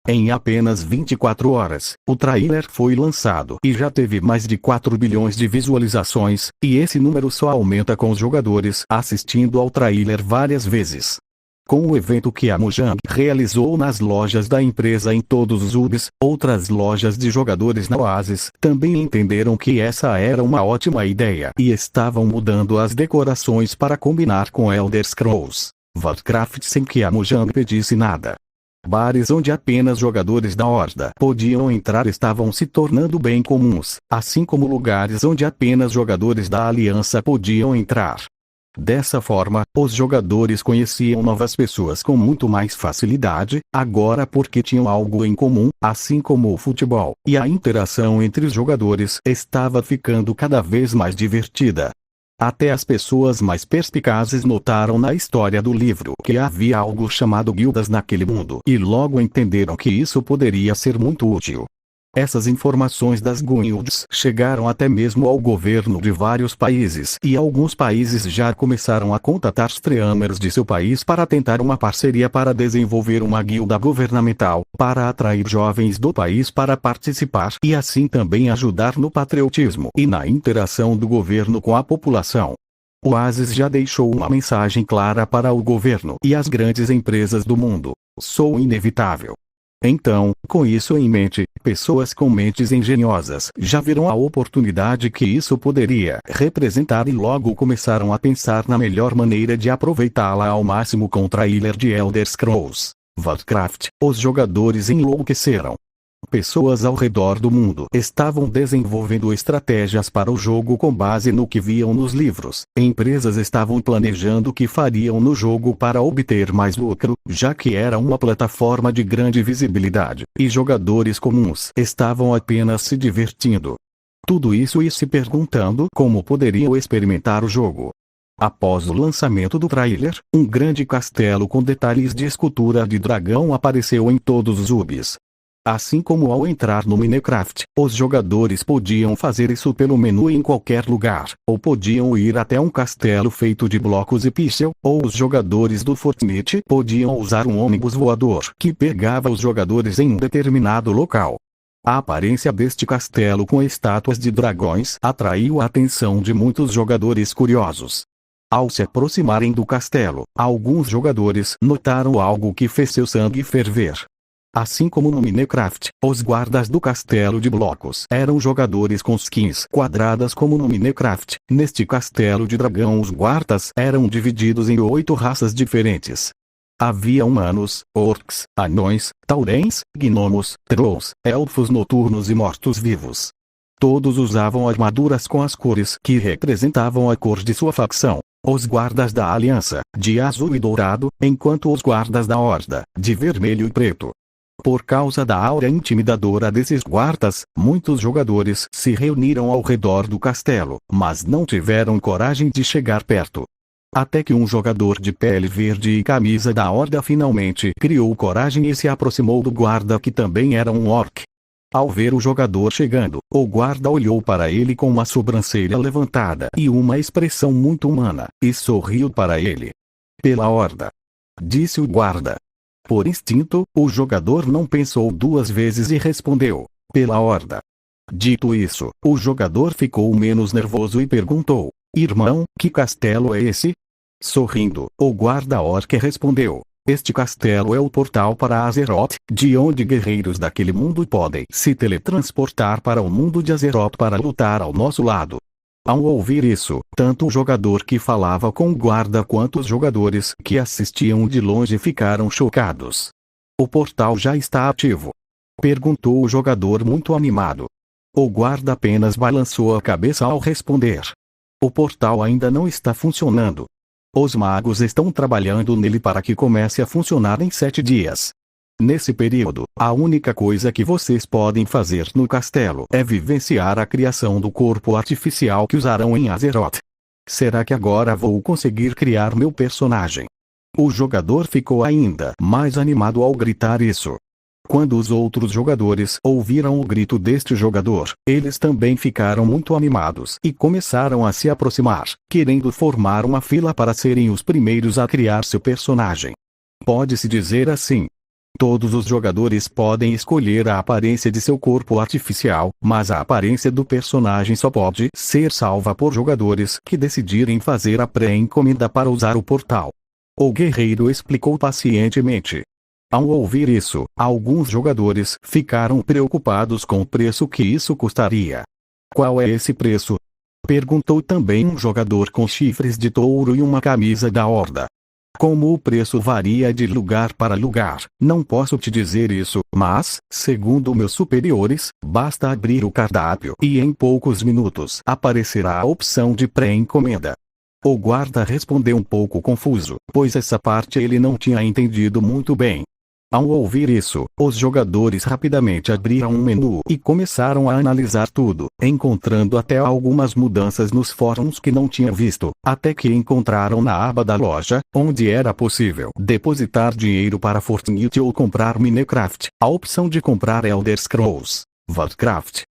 Em apenas 24 horas, o trailer foi lançado e já teve mais de 4 bilhões de visualizações, e esse número só aumenta com os jogadores assistindo ao trailer várias vezes. Com o evento que a Mojang realizou nas lojas da empresa em todos os hubs, outras lojas de jogadores na Oasis também entenderam que essa era uma ótima ideia e estavam mudando as decorações para combinar com Elder Scrolls Warcraft sem que a Mojang pedisse nada. Bares onde apenas jogadores da Horda podiam entrar estavam se tornando bem comuns, assim como lugares onde apenas jogadores da Aliança podiam entrar. Dessa forma, os jogadores conheciam novas pessoas com muito mais facilidade, agora porque tinham algo em comum, assim como o futebol, e a interação entre os jogadores estava ficando cada vez mais divertida. Até as pessoas mais perspicazes notaram na história do livro que havia algo chamado guildas naquele mundo e logo entenderam que isso poderia ser muito útil. Essas informações das guilds chegaram até mesmo ao governo de vários países e alguns países já começaram a contatar streamers de seu país para tentar uma parceria para desenvolver uma guilda governamental, para atrair jovens do país para participar e assim também ajudar no patriotismo e na interação do governo com a população. O Oasis já deixou uma mensagem clara para o governo e as grandes empresas do mundo: sou inevitável. Então, com isso em mente, pessoas com mentes engenhosas já viram a oportunidade que isso poderia representar e logo começaram a pensar na melhor maneira de aproveitá-la ao máximo com o trailer de Elder Scrolls Warcraft. Os jogadores enlouqueceram. Pessoas ao redor do mundo estavam desenvolvendo estratégias para o jogo com base no que viam nos livros. Empresas estavam planejando o que fariam no jogo para obter mais lucro, já que era uma plataforma de grande visibilidade, e jogadores comuns estavam apenas se divertindo. Tudo isso e se perguntando como poderiam experimentar o jogo. Após o lançamento do trailer, um grande castelo com detalhes de escultura de dragão apareceu em todos os hubs. Assim como ao entrar no Minecraft, os jogadores podiam fazer isso pelo menu em qualquer lugar, ou podiam ir até um castelo feito de blocos e pixel, ou os jogadores do Fortnite podiam usar um ônibus voador que pegava os jogadores em um determinado local. A aparência deste castelo com estátuas de dragões atraiu a atenção de muitos jogadores curiosos. Ao se aproximarem do castelo, alguns jogadores notaram algo que fez seu sangue ferver. Assim como no Minecraft, os guardas do castelo de blocos eram jogadores com skins quadradas como no Minecraft. Neste castelo de dragão os guardas eram divididos em 8 raças diferentes. Havia humanos, orcs, anões, taurens, gnomos, trolls, elfos noturnos e mortos-vivos. Todos usavam armaduras com as cores que representavam a cor de sua facção. Os guardas da Aliança, de azul e dourado, enquanto os guardas da Horda, de vermelho e preto. Por causa da aura intimidadora desses guardas, muitos jogadores se reuniram ao redor do castelo, mas não tiveram coragem de chegar perto. Até que um jogador de pele verde e camisa da Horda finalmente criou coragem e se aproximou do guarda que também era um orc. Ao ver o jogador chegando, o guarda olhou para ele com uma sobrancelha levantada e uma expressão muito humana, e sorriu para ele. "Pela Horda", disse o guarda. Por instinto, o jogador não pensou 2 vezes e respondeu: "Pela Horda". Dito isso, o jogador ficou menos nervoso e perguntou: "Irmão, que castelo é esse?" Sorrindo, o guarda-orc respondeu: "Este castelo é o portal para Azeroth, de onde guerreiros daquele mundo podem se teletransportar para o mundo de Azeroth para lutar ao nosso lado." Ao ouvir isso, tanto o jogador que falava com o guarda quanto os jogadores que assistiam de longe ficaram chocados. "O portal já está ativo?" perguntou o jogador muito animado. O guarda apenas balançou a cabeça ao responder: "O portal ainda não está funcionando." Os magos estão trabalhando nele para que comece a funcionar em 7 dias. Nesse período, a única coisa que vocês podem fazer no castelo é vivenciar a criação do corpo artificial que usarão em Azeroth. Será que agora vou conseguir criar meu personagem? O jogador ficou ainda mais animado ao gritar isso. Quando os outros jogadores ouviram o grito deste jogador, eles também ficaram muito animados e começaram a se aproximar, querendo formar uma fila para serem os primeiros a criar seu personagem. Pode-se dizer assim. Todos os jogadores podem escolher a aparência de seu corpo artificial, mas a aparência do personagem só pode ser salva por jogadores que decidirem fazer a pré-encomenda para usar o portal. O guerreiro explicou pacientemente. Ao ouvir isso, alguns jogadores ficaram preocupados com o preço que isso custaria. Qual é esse preço? Perguntou também um jogador com chifres de touro e uma camisa da Horda. Como o preço varia de lugar para lugar, não posso te dizer isso, mas, segundo meus superiores, basta abrir o cardápio e em poucos minutos aparecerá a opção de pré-encomenda. O guarda respondeu um pouco confuso, pois essa parte ele não tinha entendido muito bem. Ao ouvir isso, os jogadores rapidamente abriram um menu e começaram a analisar tudo, encontrando até algumas mudanças nos fóruns que não tinham visto, até que encontraram na aba da loja, onde era possível depositar dinheiro para Fortnite ou comprar Minecraft, a opção de comprar Elder Scrolls, Warcraft.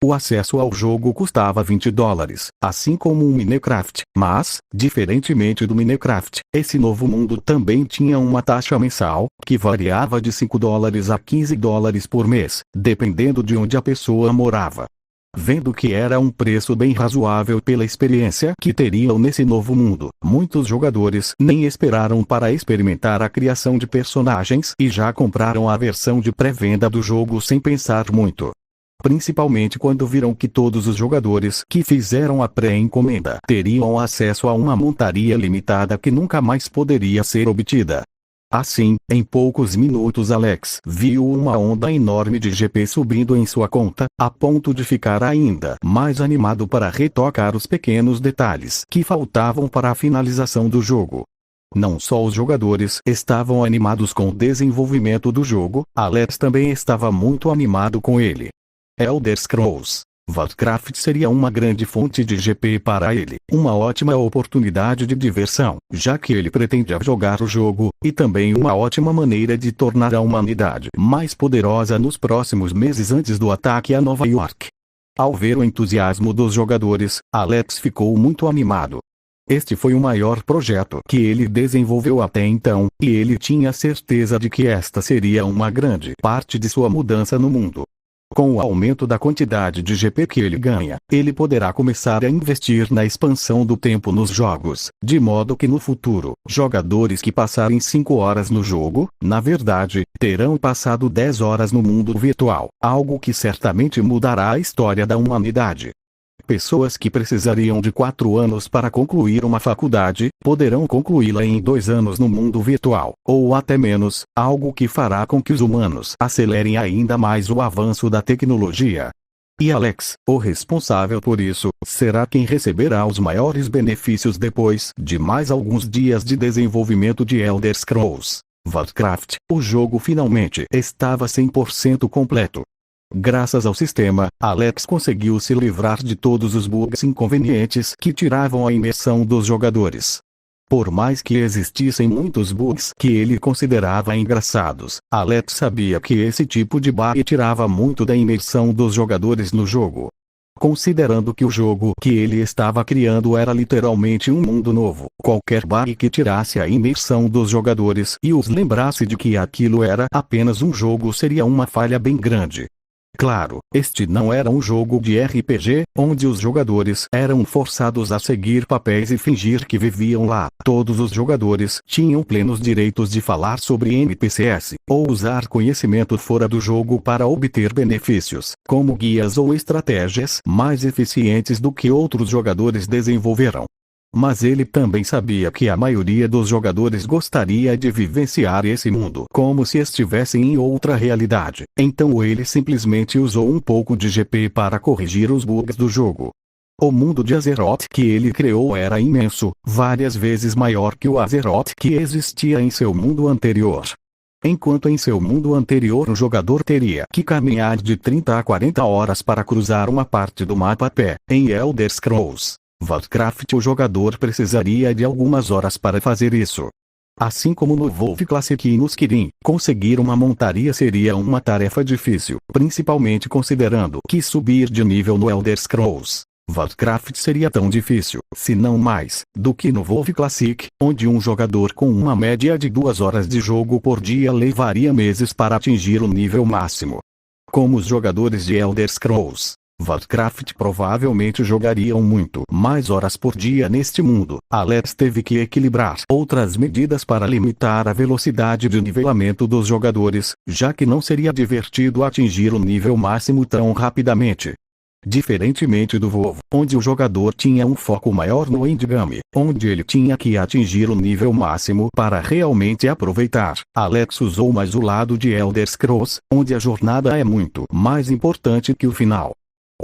O acesso ao jogo custava $20, assim como o Minecraft, mas, diferentemente do Minecraft, esse novo mundo também tinha uma taxa mensal, que variava de $5 a $15 por mês, dependendo de onde a pessoa morava. Vendo que era um preço bem razoável pela experiência que teriam nesse novo mundo, muitos jogadores nem esperaram para experimentar a criação de personagens e já compraram a versão de pré-venda do jogo sem pensar muito. Principalmente quando viram que todos os jogadores que fizeram a pré-encomenda teriam acesso a uma montaria limitada que nunca mais poderia ser obtida. Assim, em poucos minutos Alex viu uma onda enorme de GP subindo em sua conta, a ponto de ficar ainda mais animado para retocar os pequenos detalhes que faltavam para a finalização do jogo. Não só os jogadores estavam animados com o desenvolvimento do jogo, Alex também estava muito animado com ele. Elder Scrolls Warcraft seria uma grande fonte de GP para ele, uma ótima oportunidade de diversão, já que ele pretende jogar o jogo, e também uma ótima maneira de tornar a humanidade mais poderosa nos próximos meses antes do ataque a Nova York. Ao ver o entusiasmo dos jogadores, Alex ficou muito animado. Este foi o maior projeto que ele desenvolveu até então, e ele tinha certeza de que esta seria uma grande parte de sua mudança no mundo. Com o aumento da quantidade de GP que ele ganha, ele poderá começar a investir na expansão do tempo nos jogos, de modo que no futuro, jogadores que passarem 5 horas no jogo, na verdade, terão passado 10 horas no mundo virtual, algo que certamente mudará a história da humanidade. Pessoas que precisariam de 4 anos para concluir uma faculdade, poderão concluí-la em 2 anos no mundo virtual, ou até menos, algo que fará com que os humanos acelerem ainda mais o avanço da tecnologia. E Alex, o responsável por isso, será quem receberá os maiores benefícios depois de mais alguns dias de desenvolvimento de Elder Scrolls Warcraft. O jogo finalmente estava 100% completo. Graças ao sistema, Alex conseguiu se livrar de todos os bugs inconvenientes que tiravam a imersão dos jogadores. Por mais que existissem muitos bugs que ele considerava engraçados, Alex sabia que esse tipo de bug tirava muito da imersão dos jogadores no jogo. Considerando que o jogo que ele estava criando era literalmente um mundo novo, qualquer bug que tirasse a imersão dos jogadores e os lembrasse de que aquilo era apenas um jogo seria uma falha bem grande. Claro, este não era um jogo de RPG, onde os jogadores eram forçados a seguir papéis e fingir que viviam lá. Todos os jogadores tinham plenos direitos de falar sobre NPCs, ou usar conhecimento fora do jogo para obter benefícios, como guias ou estratégias mais eficientes do que outros jogadores desenvolveram. Mas ele também sabia que a maioria dos jogadores gostaria de vivenciar esse mundo como se estivessem em outra realidade. Então ele simplesmente usou um pouco de GP para corrigir os bugs do jogo. O mundo de Azeroth que ele criou era imenso, várias vezes maior que o Azeroth que existia em seu mundo anterior. Enquanto em seu mundo anterior o jogador teria que caminhar de 30 a 40 horas para cruzar uma parte do mapa a pé, em Elder Scrolls Warcraft o jogador precisaria de algumas horas para fazer isso. Assim como no WoW Classic e no Skyrim, conseguir uma montaria seria uma tarefa difícil, principalmente considerando que subir de nível no Elder Scrolls Warcraft seria tão difícil, se não mais, do que no WoW Classic, onde um jogador com uma média de 2 horas de jogo por dia levaria meses para atingir o nível máximo. Como os jogadores de Elder Scrolls Warcraft provavelmente jogariam muito mais horas por dia neste mundo, Alex teve que equilibrar outras medidas para limitar a velocidade de nivelamento dos jogadores, já que não seria divertido atingir o nível máximo tão rapidamente. Diferentemente do WoW, onde o jogador tinha um foco maior no endgame, onde ele tinha que atingir o nível máximo para realmente aproveitar, Alex usou mais o lado de Elder Scrolls, onde a jornada é muito mais importante que o final.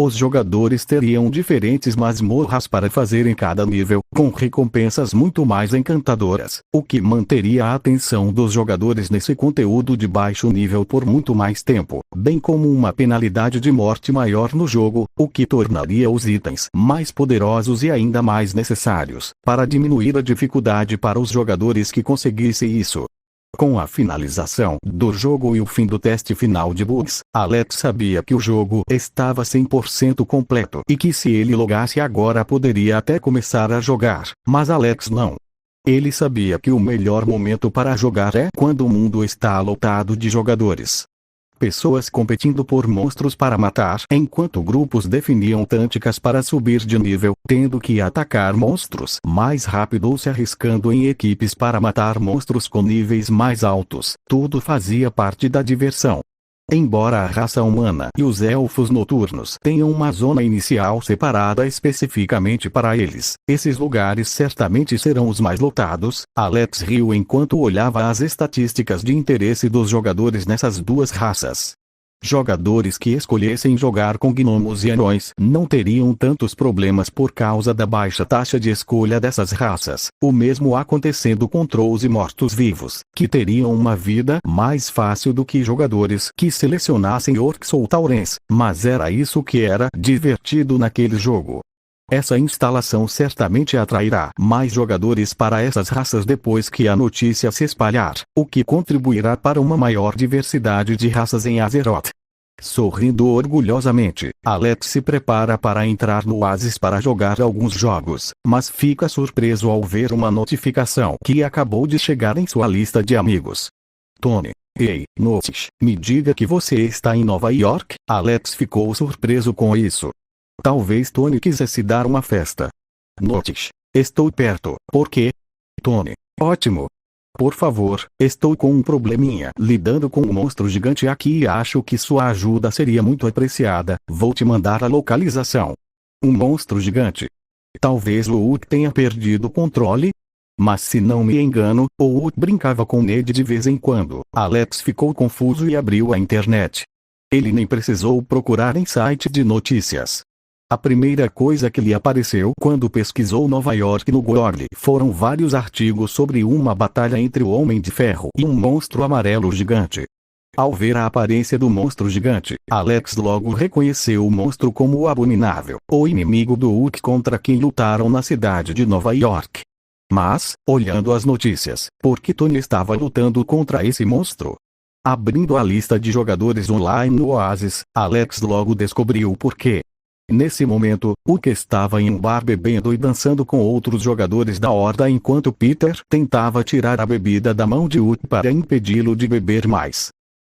Os jogadores teriam diferentes masmorras para fazer em cada nível, com recompensas muito mais encantadoras, o que manteria a atenção dos jogadores nesse conteúdo de baixo nível por muito mais tempo, bem como uma penalidade de morte maior no jogo, o que tornaria os itens mais poderosos e ainda mais necessários, para diminuir a dificuldade para os jogadores que conseguissem isso. Com a finalização do jogo e o fim do teste final de bugs, Alex sabia que o jogo estava 100% completo e que se ele logasse agora poderia até começar a jogar, mas Alex não. Ele sabia que o melhor momento para jogar é quando o mundo está lotado de jogadores. Pessoas competindo por monstros para matar, enquanto grupos definiam táticas para subir de nível, tendo que atacar monstros mais rápido ou se arriscando em equipes para matar monstros com níveis mais altos. Tudo fazia parte da diversão. Embora a raça humana e os elfos noturnos tenham uma zona inicial separada especificamente para eles, esses lugares certamente serão os mais lotados. Alex riu enquanto olhava as estatísticas de interesse dos jogadores nessas duas raças. Jogadores que escolhessem jogar com gnomos e anões não teriam tantos problemas por causa da baixa taxa de escolha dessas raças, o mesmo acontecendo com trolls e mortos-vivos, que teriam uma vida mais fácil do que jogadores que selecionassem orcs ou taurens, mas era isso que era divertido naquele jogo. Essa instalação certamente atrairá mais jogadores para essas raças depois que a notícia se espalhar, o que contribuirá para uma maior diversidade de raças em Azeroth. Sorrindo orgulhosamente, Alex se prepara para entrar no Oasis para jogar alguns jogos, mas fica surpreso ao ver uma notificação que acabou de chegar em sua lista de amigos. Tony. Ei, Notice, me diga que você está em Nova York? Alex ficou surpreso com isso. Talvez Tony quisesse dar uma festa. Notice. Estou perto. Por quê? Tony. Ótimo. Por favor, estou com um probleminha lidando com um monstro gigante aqui e acho que sua ajuda seria muito apreciada. Vou te mandar a localização. Um monstro gigante. Talvez Luke tenha perdido o controle? Mas se não me engano, o Luke brincava com Ned de vez em quando. Alex ficou confuso e abriu a internet. Ele nem precisou procurar em site de notícias. A primeira coisa que lhe apareceu quando pesquisou Nova York no Google foram vários artigos sobre uma batalha entre o Homem de Ferro e um monstro amarelo gigante. Ao ver a aparência do monstro gigante, Alex logo reconheceu o monstro como o Abominável, o inimigo do Hulk contra quem lutaram na cidade de Nova York. Mas, olhando as notícias, por que Tony estava lutando contra esse monstro? Abrindo a lista de jogadores online no Oasis, Alex logo descobriu o porquê. Nesse momento, Hulk estava em um bar bebendo e dançando com outros jogadores da Horda enquanto Peter tentava tirar a bebida da mão de Hulk para impedi-lo de beber mais.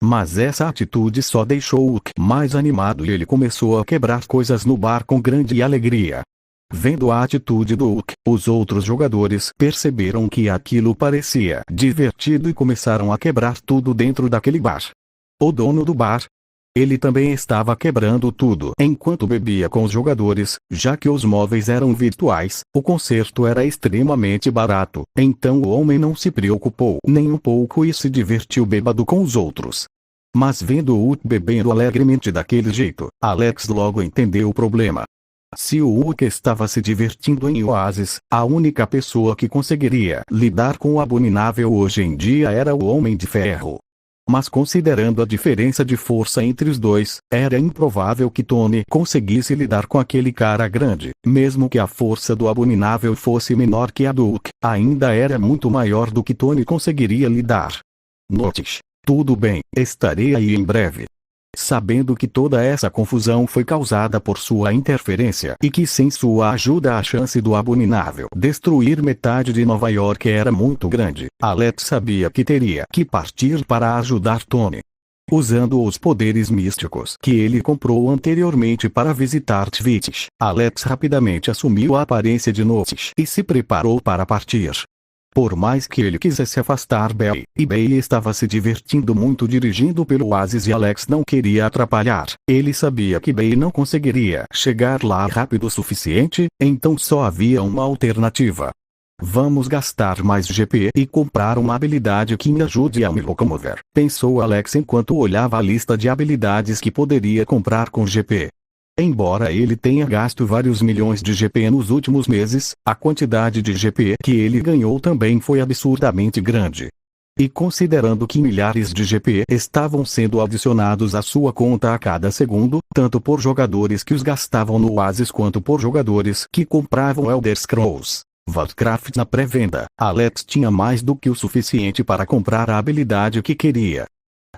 Mas essa atitude só deixou Hulk mais animado e ele começou a quebrar coisas no bar com grande alegria. Vendo a atitude do Hulk, os outros jogadores perceberam que aquilo parecia divertido e começaram a quebrar tudo dentro daquele bar. O dono do bar, ele também estava quebrando tudo enquanto bebia com os jogadores, já que os móveis eram virtuais, o concerto era extremamente barato, então o homem não se preocupou nem um pouco e se divertiu bêbado com os outros. Mas vendo o Hulk bebendo alegremente daquele jeito, Alex logo entendeu o problema. Se o Hulk estava se divertindo em Oasis, a única pessoa que conseguiria lidar com o Abominável hoje em dia era o Homem de Ferro. Mas considerando a diferença de força entre os dois, era improvável que Tony conseguisse lidar com aquele cara grande. Mesmo que a força do Abominável fosse menor que a do Hulk, ainda era muito maior do que Tony conseguiria lidar. Notes. Tudo bem, estarei aí em breve. Sabendo que toda essa confusão foi causada por sua interferência e que sem sua ajuda a chance do Abominável destruir metade de Nova York era muito grande, Alex sabia que teria que partir para ajudar Tony. Usando os poderes místicos que ele comprou anteriormente para visitar Twitch, Alex rapidamente assumiu a aparência de Notes e se preparou para partir. Por mais que ele quisesse afastar Bay, e Bay estava se divertindo muito dirigindo pelo oásis e Alex não queria atrapalhar. Ele sabia que Bay não conseguiria chegar lá rápido o suficiente, então só havia uma alternativa. Vamos gastar mais GP e comprar uma habilidade que me ajude a me locomover, pensou Alex enquanto olhava a lista de habilidades que poderia comprar com GP. Embora ele tenha gasto vários milhões de GP nos últimos meses, a quantidade de GP que ele ganhou também foi absurdamente grande. E considerando que milhares de GP estavam sendo adicionados à sua conta a cada segundo, tanto por jogadores que os gastavam no Oasis quanto por jogadores que compravam Elder Scrolls Warcraft na pré-venda, Alex tinha mais do que o suficiente para comprar a habilidade que queria.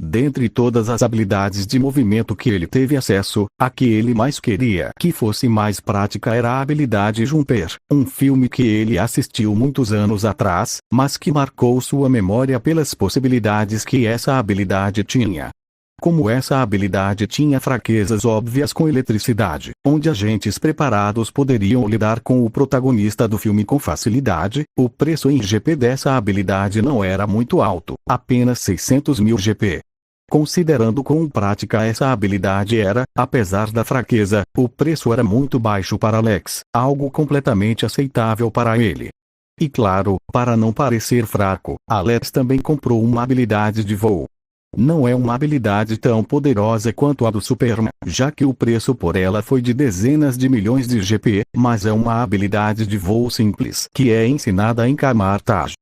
Dentre todas as habilidades de movimento que ele teve acesso, a que ele mais queria que fosse mais prática era a habilidade Jumper, um filme que ele assistiu muitos anos atrás, mas que marcou sua memória pelas possibilidades que essa habilidade tinha. Como essa habilidade tinha fraquezas óbvias com eletricidade, onde agentes preparados poderiam lidar com o protagonista do filme com facilidade, o preço em GP dessa habilidade não era muito alto, apenas 600 mil GP. Considerando quão prática essa habilidade era, apesar da fraqueza, o preço era muito baixo para Alex, algo completamente aceitável para ele. E claro, para não parecer fraco, Alex também comprou uma habilidade de voo. Não é uma habilidade tão poderosa quanto a do Superman, já que o preço por ela foi de dezenas de milhões de GP, mas é uma habilidade de voo simples que é ensinada em Camartage.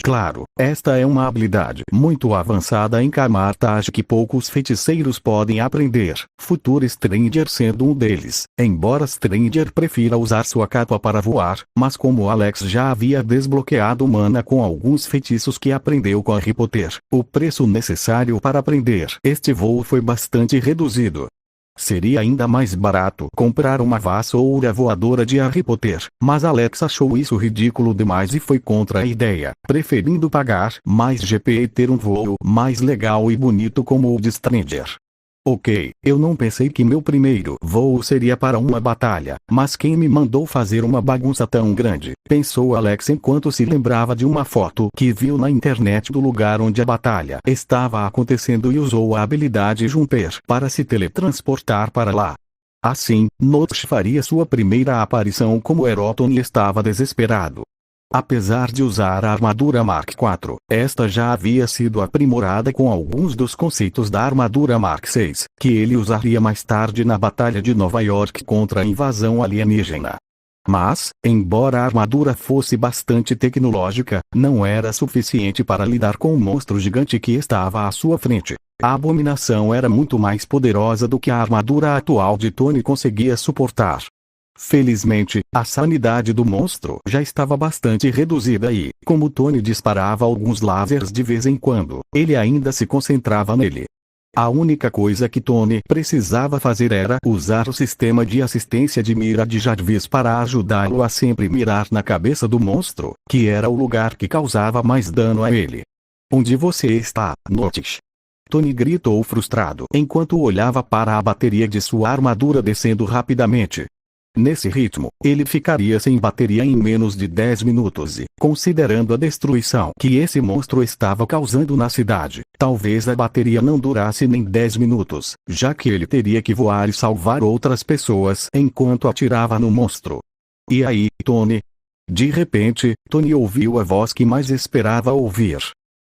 Claro, esta é uma habilidade muito avançada em Camartage que poucos feiticeiros podem aprender, Futuro Stranger sendo um deles, embora Stranger prefira usar sua capa para voar, mas como Alex já havia desbloqueado mana com alguns feitiços que aprendeu com Harry Potter, o preço necessário para aprender este voo foi bastante reduzido. Seria ainda mais barato comprar uma vassoura voadora de Harry Potter, mas Alex achou isso ridículo demais e foi contra a ideia, preferindo pagar mais GP e ter um voo mais legal e bonito como o de Stranger. Ok, eu não pensei que meu primeiro voo seria para uma batalha, mas quem me mandou fazer uma bagunça tão grande, pensou Alex enquanto se lembrava de uma foto que viu na internet do lugar onde a batalha estava acontecendo e usou a habilidade Jumper para se teletransportar para lá. Assim, Notes faria sua primeira aparição como Eroton e estava desesperado. Apesar de usar a armadura Mark IV, esta já havia sido aprimorada com alguns dos conceitos da armadura Mark VI, que ele usaria mais tarde na Batalha de Nova York contra a invasão alienígena. Mas, embora a armadura fosse bastante tecnológica, não era suficiente para lidar com o monstro gigante que estava à sua frente. A abominação era muito mais poderosa do que a armadura atual de Tony conseguia suportar. Felizmente, a sanidade do monstro já estava bastante reduzida e, como Tony disparava alguns lasers de vez em quando, ele ainda se concentrava nele. A única coisa que Tony precisava fazer era usar o sistema de assistência de mira de Jarvis para ajudá-lo a sempre mirar na cabeça do monstro, que era o lugar que causava mais dano a ele. Onde você está, Notes? Tony gritou frustrado enquanto olhava para a bateria de sua armadura descendo rapidamente. Nesse ritmo, ele ficaria sem bateria em menos de 10 minutos e, considerando a destruição que esse monstro estava causando na cidade, talvez a bateria não durasse nem 10 minutos, já que ele teria que voar e salvar outras pessoas enquanto atirava no monstro. E aí, Tony? De repente, Tony ouviu a voz que mais esperava ouvir.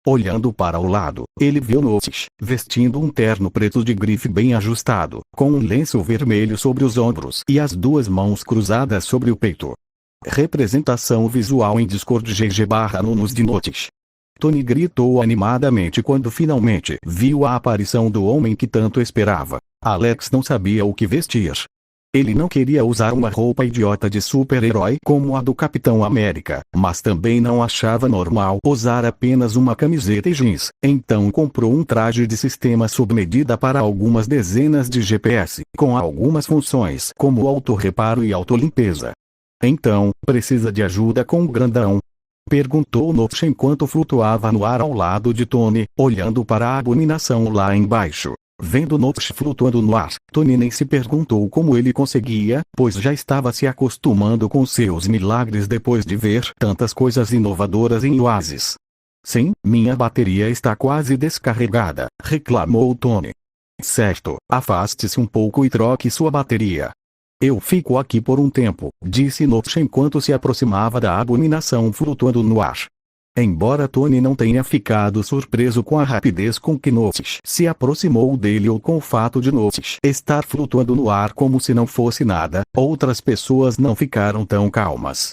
Olhando para o lado, ele viu Notes, vestindo um terno preto de grife bem ajustado, com um lenço vermelho sobre os ombros e as duas mãos cruzadas sobre o peito. Representação visual em Discord GG/Nunos de Notes. Tony gritou animadamente quando finalmente viu a aparição do homem que tanto esperava. Alex não sabia o que vestir. Ele não queria usar uma roupa idiota de super-herói como a do Capitão América, mas também não achava normal usar apenas uma camiseta e jeans. Então comprou um traje de sistema sob medida para algumas dezenas de GPS, com algumas funções como autorreparo e autolimpeza. Então, precisa de ajuda com o grandão? Perguntou Notch enquanto flutuava no ar ao lado de Tony, olhando para a abominação lá embaixo. Vendo Notch flutuando no ar, Tony nem se perguntou como ele conseguia, pois já estava se acostumando com seus milagres depois de ver tantas coisas inovadoras em Oasis. Sim, minha bateria está quase descarregada, reclamou Tony. Certo, afaste-se um pouco e troque sua bateria. Eu fico aqui por um tempo, disse Notch enquanto se aproximava da abominação flutuando no ar. Embora Tony não tenha ficado surpreso com a rapidez com que Notch se aproximou dele ou com o fato de Notch estar flutuando no ar como se não fosse nada, outras pessoas não ficaram tão calmas.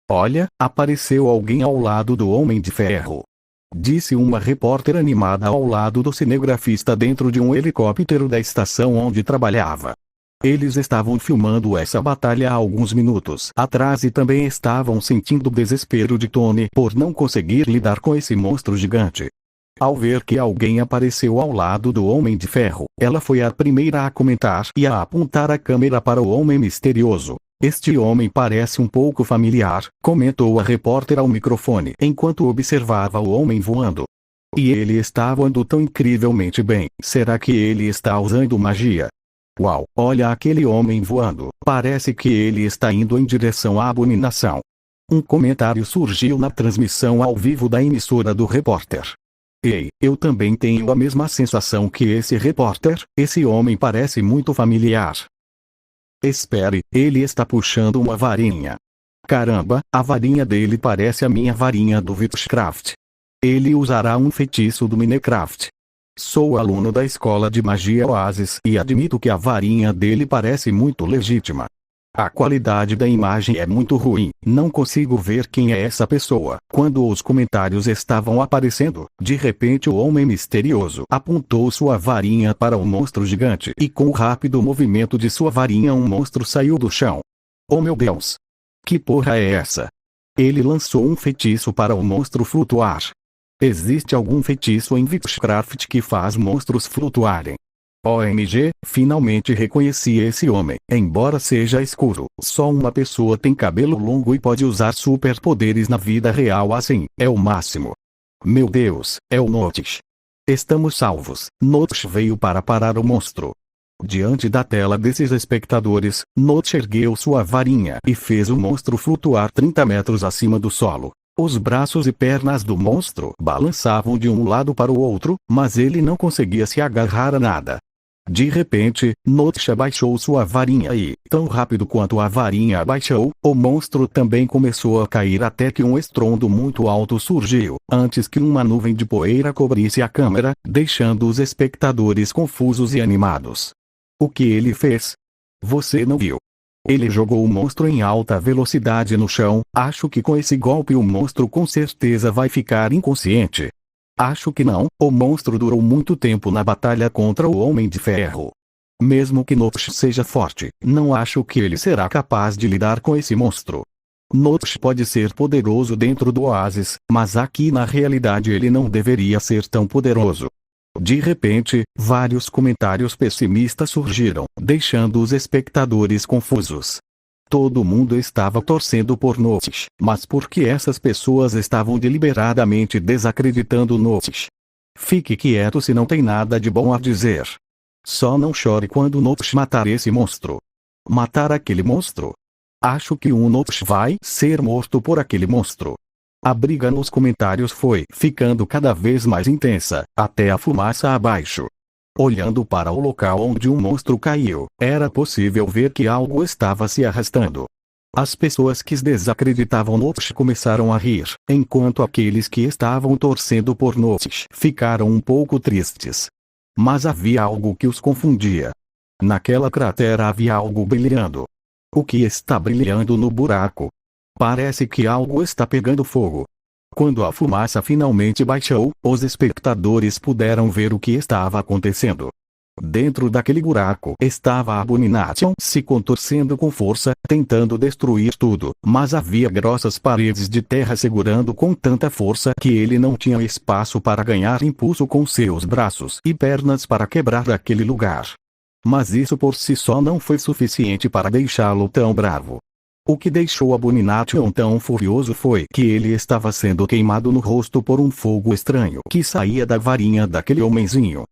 Olha, apareceu alguém ao lado do Homem de Ferro. Disse uma repórter animada ao lado do cinegrafista dentro de um helicóptero da estação onde trabalhava. Eles estavam filmando essa batalha há alguns minutos atrás e também estavam sentindo o desespero de Tony por não conseguir lidar com esse monstro gigante. Ao ver que alguém apareceu ao lado do Homem de Ferro, ela foi a primeira a comentar e a apontar a câmera para o homem misterioso. Este homem parece um pouco familiar, comentou a repórter ao microfone enquanto observava o homem voando. E ele está voando tão incrivelmente bem. Será que ele está usando magia? Uau, olha aquele homem voando, parece que ele está indo em direção à abominação. Um comentário surgiu na transmissão ao vivo da emissora do repórter. Ei, eu também tenho a mesma sensação que esse repórter, esse homem parece muito familiar. Espere, ele está puxando uma varinha. Caramba, a varinha dele parece a minha varinha do Witchcraft. Ele usará um feitiço do Minecraft. Sou aluno da escola de magia Oasis e admito que a varinha dele parece muito legítima. A qualidade da imagem é muito ruim, não consigo ver quem é essa pessoa. Quando os comentários estavam aparecendo, de repente o homem misterioso apontou sua varinha para o monstro gigante e com o rápido movimento de sua varinha um monstro saiu do chão. Oh meu Deus! Que porra é essa? Ele lançou um feitiço para o monstro flutuar. Existe algum feitiço em Witchcraft que faz monstros flutuarem? OMG, finalmente reconheci esse homem. Embora seja escuro, só uma pessoa tem cabelo longo e pode usar superpoderes na vida real assim, é o máximo. Meu Deus, é o Notch. Estamos salvos. Notch veio para parar o monstro. Diante da tela desses espectadores, Notch ergueu sua varinha e fez o monstro flutuar 30 metros acima do solo. Os braços e pernas do monstro balançavam de um lado para o outro, mas ele não conseguia se agarrar a nada. De repente, Notch abaixou sua varinha e, tão rápido quanto a varinha abaixou, o monstro também começou a cair até que um estrondo muito alto surgiu, antes que uma nuvem de poeira cobrisse a câmera, deixando os espectadores confusos e animados. O que ele fez? Você não viu? Ele jogou o monstro em alta velocidade no chão. Acho que com esse golpe o monstro com certeza vai ficar inconsciente. Acho que não, o monstro durou muito tempo na batalha contra o Homem de Ferro. Mesmo que Notch seja forte, não acho que ele será capaz de lidar com esse monstro. Notch pode ser poderoso dentro do Oasis, mas aqui na realidade ele não deveria ser tão poderoso. De repente, vários comentários pessimistas surgiram, deixando os espectadores confusos. Todo mundo estava torcendo por Notch, mas por que essas pessoas estavam deliberadamente desacreditando Notch? Fique quieto se não tem nada de bom a dizer. Só não chore quando Notch matar esse monstro. Matar aquele monstro? Acho que um Notch vai ser morto por aquele monstro. A briga nos comentários foi ficando cada vez mais intensa, até a fumaça abaixo. Olhando para o local onde um monstro caiu, era possível ver que algo estava se arrastando. As pessoas que desacreditavam Notch começaram a rir, enquanto aqueles que estavam torcendo por Notch ficaram um pouco tristes. Mas havia algo que os confundia. Naquela cratera havia algo brilhando. O que está brilhando no buraco? Parece que algo está pegando fogo. Quando a fumaça finalmente baixou, os espectadores puderam ver o que estava acontecendo. Dentro daquele buraco estava a Abomination se contorcendo com força, tentando destruir tudo, mas havia grossas paredes de terra segurando com tanta força que ele não tinha espaço para ganhar impulso com seus braços e pernas para quebrar aquele lugar. Mas isso por si só não foi suficiente para deixá-lo tão bravo. O que deixou Abomination tão furioso foi que ele estava sendo queimado no rosto por um fogo estranho que saía da varinha daquele homenzinho.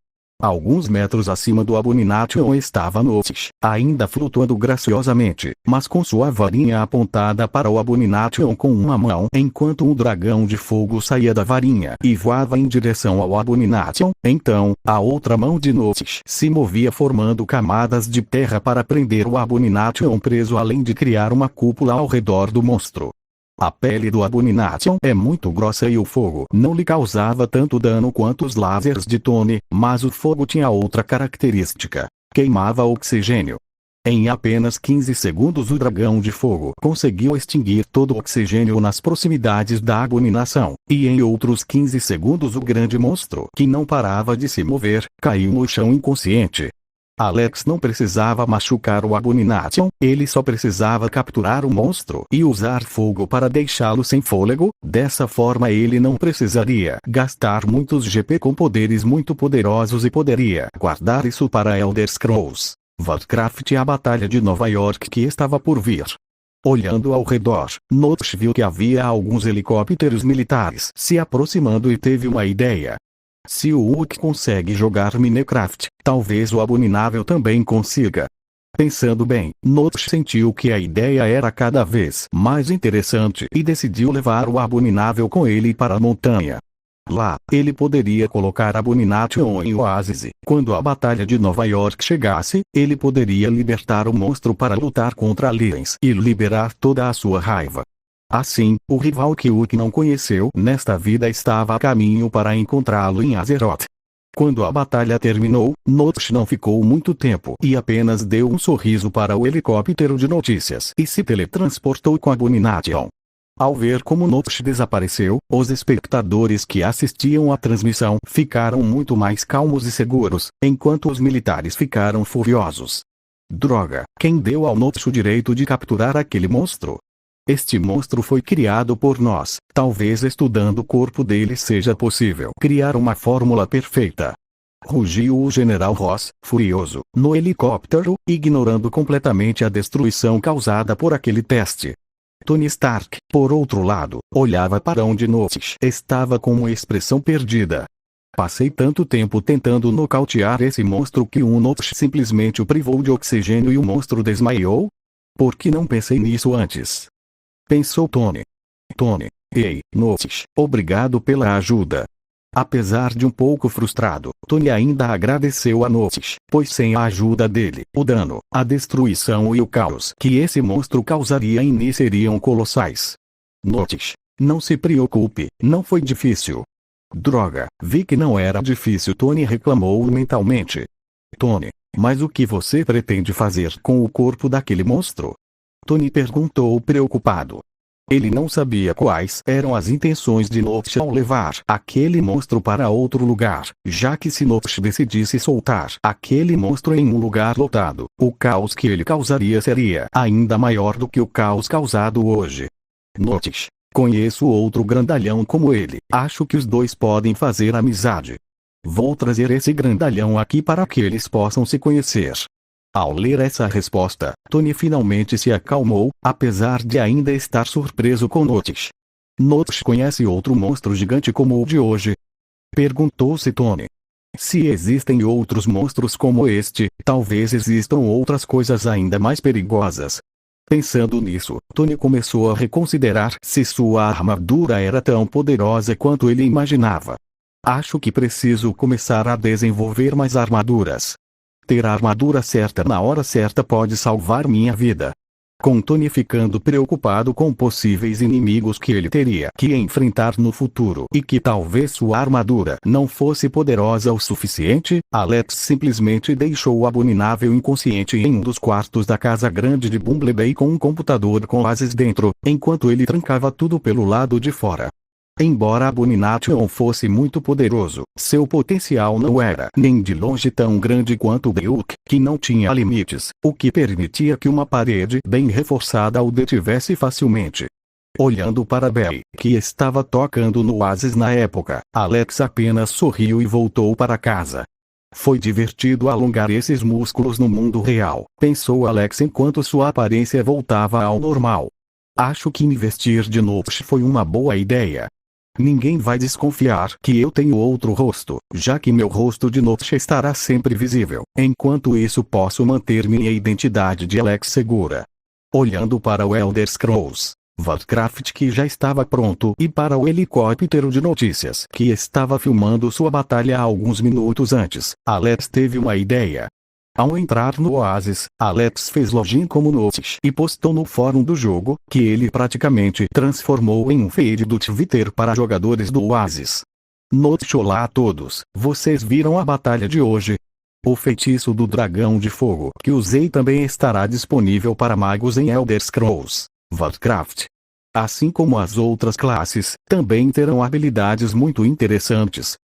Alguns metros acima do Abomination estava Notch, ainda flutuando graciosamente, mas com sua varinha apontada para o Abomination com uma mão, enquanto um dragão de fogo saía da varinha e voava em direção ao Abomination. Então, a outra mão de Notch se movia formando camadas de terra para prender o Abomination preso, além de criar uma cúpula ao redor do monstro. A pele do Abomination é muito grossa e o fogo não lhe causava tanto dano quanto os lasers de Tony, mas o fogo tinha outra característica: queimava oxigênio. Em apenas 15 segundos o dragão de fogo conseguiu extinguir todo o oxigênio nas proximidades da Abominação, e em outros 15 segundos o grande monstro, que não parava de se mover, caiu no chão inconsciente. Alex não precisava machucar o Abomination, ele só precisava capturar o monstro e usar fogo para deixá-lo sem fôlego. Dessa forma ele não precisaria gastar muitos GP com poderes muito poderosos e poderia guardar isso para Elder Scrolls Warcraft e a Batalha de Nova York que estava por vir. Olhando ao redor, Notch viu que havia alguns helicópteros militares se aproximando e teve uma ideia. Se o Hulk consegue jogar Minecraft, talvez o Abominável também consiga. Pensando bem, Notch sentiu que a ideia era cada vez mais interessante e decidiu levar o Abominável com ele para a montanha. Lá, ele poderia colocar Abomination em Oasis. Quando a Batalha de Nova York chegasse, ele poderia libertar o monstro para lutar contra aliens e liberar toda a sua raiva. Assim, o rival que Hulk não conheceu nesta vida estava a caminho para encontrá-lo em Azeroth. Quando a batalha terminou, Notch não ficou muito tempo e apenas deu um sorriso para o helicóptero de notícias e se teletransportou com a Abomination. Ao ver como Notch desapareceu, os espectadores que assistiam à transmissão ficaram muito mais calmos e seguros, enquanto os militares ficaram furiosos. Droga, quem deu ao Notch o direito de capturar aquele monstro? Este monstro foi criado por nós, talvez estudando o corpo dele seja possível criar uma fórmula perfeita. Rugiu o General Ross, furioso, no helicóptero, ignorando completamente a destruição causada por aquele teste. Tony Stark, por outro lado, olhava para onde Notch estava com uma expressão perdida. Passei tanto tempo tentando nocautear esse monstro que Notch simplesmente o privou de oxigênio e o monstro desmaiou? Por que não pensei nisso antes? Pensou Tony. Tony, ei, Notch, obrigado pela ajuda. Apesar de um pouco frustrado, Tony ainda agradeceu a Notch, pois sem a ajuda dele, o dano, a destruição e o caos que esse monstro causaria em mim seriam colossais. Notch, não se preocupe, não foi difícil. Droga, vi que não era difícil, Tony reclamou mentalmente. Tony, mas o que você pretende fazer com o corpo daquele monstro? Tony perguntou preocupado. Ele não sabia quais eram as intenções de Notch ao levar aquele monstro para outro lugar, já que se Notch decidisse soltar aquele monstro em um lugar lotado, o caos que ele causaria seria ainda maior do que o caos causado hoje. Notch, conheço outro grandalhão como ele, acho que os dois podem fazer amizade. Vou trazer esse grandalhão aqui para que eles possam se conhecer. Ao ler essa resposta, Tony finalmente se acalmou, apesar de ainda estar surpreso com Notch. Notch conhece outro monstro gigante como o de hoje? Perguntou-se Tony. Se existem outros monstros como este, talvez existam outras coisas ainda mais perigosas. Pensando nisso, Tony começou a reconsiderar se sua armadura era tão poderosa quanto ele imaginava. Acho que preciso começar a desenvolver mais armaduras. Ter a armadura certa na hora certa pode salvar minha vida. com Tony ficando preocupado com possíveis inimigos que ele teria que enfrentar no futuro e que talvez sua armadura não fosse poderosa o suficiente, Alex simplesmente deixou o abominável inconsciente em um dos quartos da casa grande de Bumblebee com um computador com Oasis dentro, enquanto ele trancava tudo pelo lado de fora. Embora Abomination fosse muito poderoso, seu potencial não era nem de longe tão grande quanto Beuk, que não tinha limites, o que permitia que uma parede bem reforçada o detivesse facilmente. Olhando para Bey, que estava tocando no Oasis na época, Alex apenas sorriu e voltou para casa. Foi divertido alongar esses músculos no mundo real, pensou Alex enquanto sua aparência voltava ao normal. Acho que me vestir de Notch foi uma boa ideia. Ninguém vai desconfiar que eu tenho outro rosto, já que meu rosto de Notch estará sempre visível. Enquanto isso posso manter minha identidade de Alex segura. Olhando para o Elder Scrolls Warcraft que já estava pronto e para o helicóptero de notícias que estava filmando sua batalha alguns minutos antes, Alex teve uma ideia. Ao entrar no Oasis, Alex fez login como Notch e postou no fórum do jogo, que ele praticamente transformou em um feed do Twitter para jogadores do Oasis. Notch: olá a todos, vocês viram a batalha de hoje? O feitiço do dragão de fogo que usei também estará disponível para magos em Elder Scrolls Warcraft. Assim como as outras classes, também terão habilidades muito interessantes.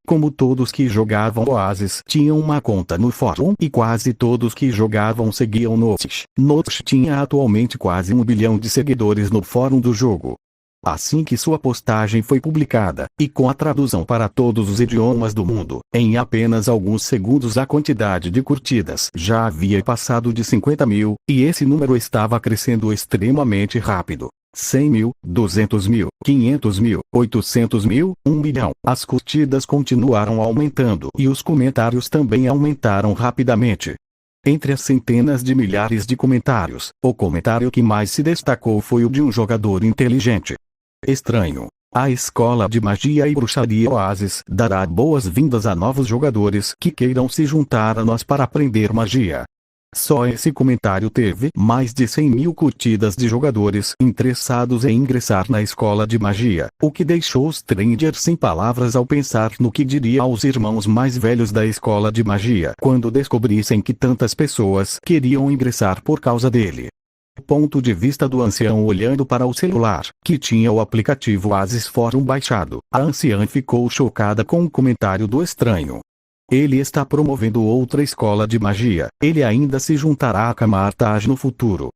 Como todos que jogavam Oasis tinham uma conta no fórum e quase todos que jogavam seguiam Notch. Notch tinha atualmente quase 1 bilhão de seguidores no fórum do jogo. Assim que sua postagem foi publicada, e com a tradução para todos os idiomas do mundo, em apenas alguns segundos a quantidade de curtidas já havia passado de 50 mil, e esse número estava crescendo extremamente rápido. 100 mil, 200 mil, 500 mil, 800 mil, 1 milhão. As curtidas continuaram aumentando e os comentários também aumentaram rapidamente. Entre as centenas de milhares de comentários, o comentário que mais se destacou foi o de um jogador inteligente. Estranho. A Escola de Magia e Bruxaria Oasis dará boas-vindas a novos jogadores que queiram se juntar a nós para aprender magia. Só esse comentário teve mais de 100 mil curtidas de jogadores interessados em ingressar na escola de magia, o que deixou os trenders sem palavras ao pensar no que diria aos irmãos mais velhos da escola de magia quando descobrissem que tantas pessoas queriam ingressar por causa dele. Ponto de vista do ancião olhando para o celular, que tinha o aplicativo Oasis Forum baixado. A anciã ficou chocada com o comentário do estranho. Ele está promovendo outra escola de magia. Ele ainda se juntará a Camartage no futuro.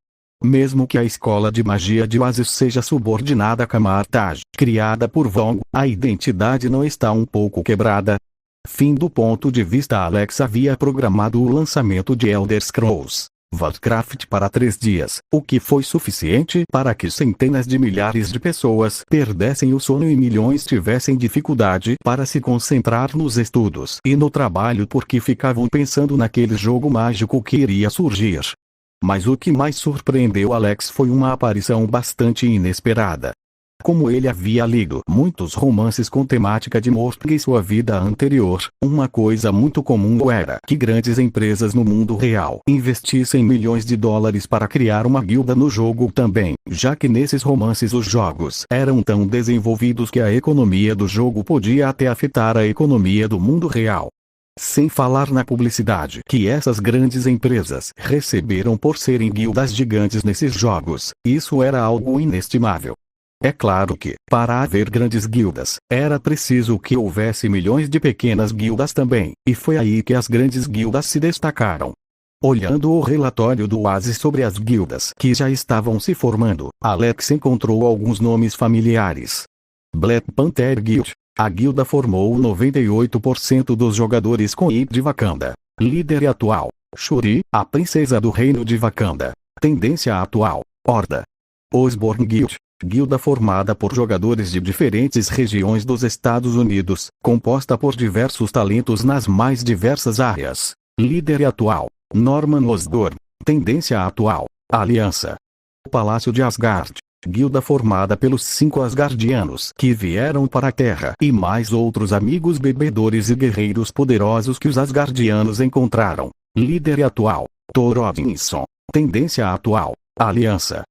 Mesmo que a escola de magia de Oasis seja subordinada a Camartage, criada por Vong, a identidade não está um pouco quebrada? Fim do ponto de vista. Alex havia programado o lançamento de Elder Scrolls Warcraft para 3 dias, o que foi suficiente para que centenas de milhares de pessoas perdessem o sono e milhões tivessem dificuldade para se concentrar nos estudos e no trabalho porque ficavam pensando naquele jogo mágico que iria surgir. Mas o que mais surpreendeu Alex foi uma aparição bastante inesperada. Como ele havia lido muitos romances com temática de morte em sua vida anterior, uma coisa muito comum era que grandes empresas no mundo real investissem milhões de dólares para criar uma guilda no jogo também, já que nesses romances os jogos eram tão desenvolvidos que a economia do jogo podia até afetar a economia do mundo real. Sem falar na publicidade que essas grandes empresas receberam por serem guildas gigantes nesses jogos, isso era algo inestimável. É claro que, para haver grandes guildas, era preciso que houvesse milhões de pequenas guildas também, e foi aí que as grandes guildas se destacaram. Olhando o relatório do Oasis sobre as guildas que já estavam se formando, Alex encontrou alguns nomes familiares. Black Panther Guild. A guilda formou 98% dos jogadores com IP de Wakanda. Líder atual: Shuri, a princesa do reino de Wakanda. Tendência atual: Horda. Osborn Guild. Guilda formada por jogadores de diferentes regiões dos Estados Unidos, composta por diversos talentos nas mais diversas áreas. Líder atual: Norman Osborn. Tendência atual: Aliança. Palácio de Asgard. Guilda formada pelos 5 Asgardianos que vieram para a Terra e mais outros amigos bebedores e guerreiros poderosos que os Asgardianos encontraram. Líder atual: Thor Odinson. Tendência atual: Aliança.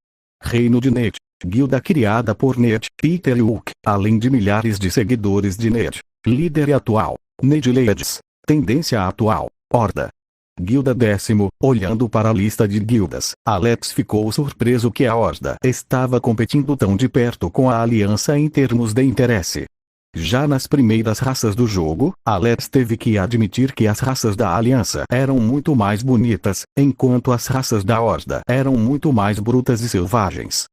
Reino de Ned. Guilda criada por Ned, Peter e Hulk, além de milhares de seguidores de Ned. Líder atual. Ned Leeds. Tendência atual. Horda. Guilda 10º. Olhando para a lista de guildas, Alex ficou surpreso que a Horda estava competindo tão de perto com a Aliança em termos de interesse. Já nas primeiras raças do jogo, Alex teve que admitir que as raças da Aliança eram muito mais bonitas, enquanto as raças da Horda eram muito mais brutas e selvagens.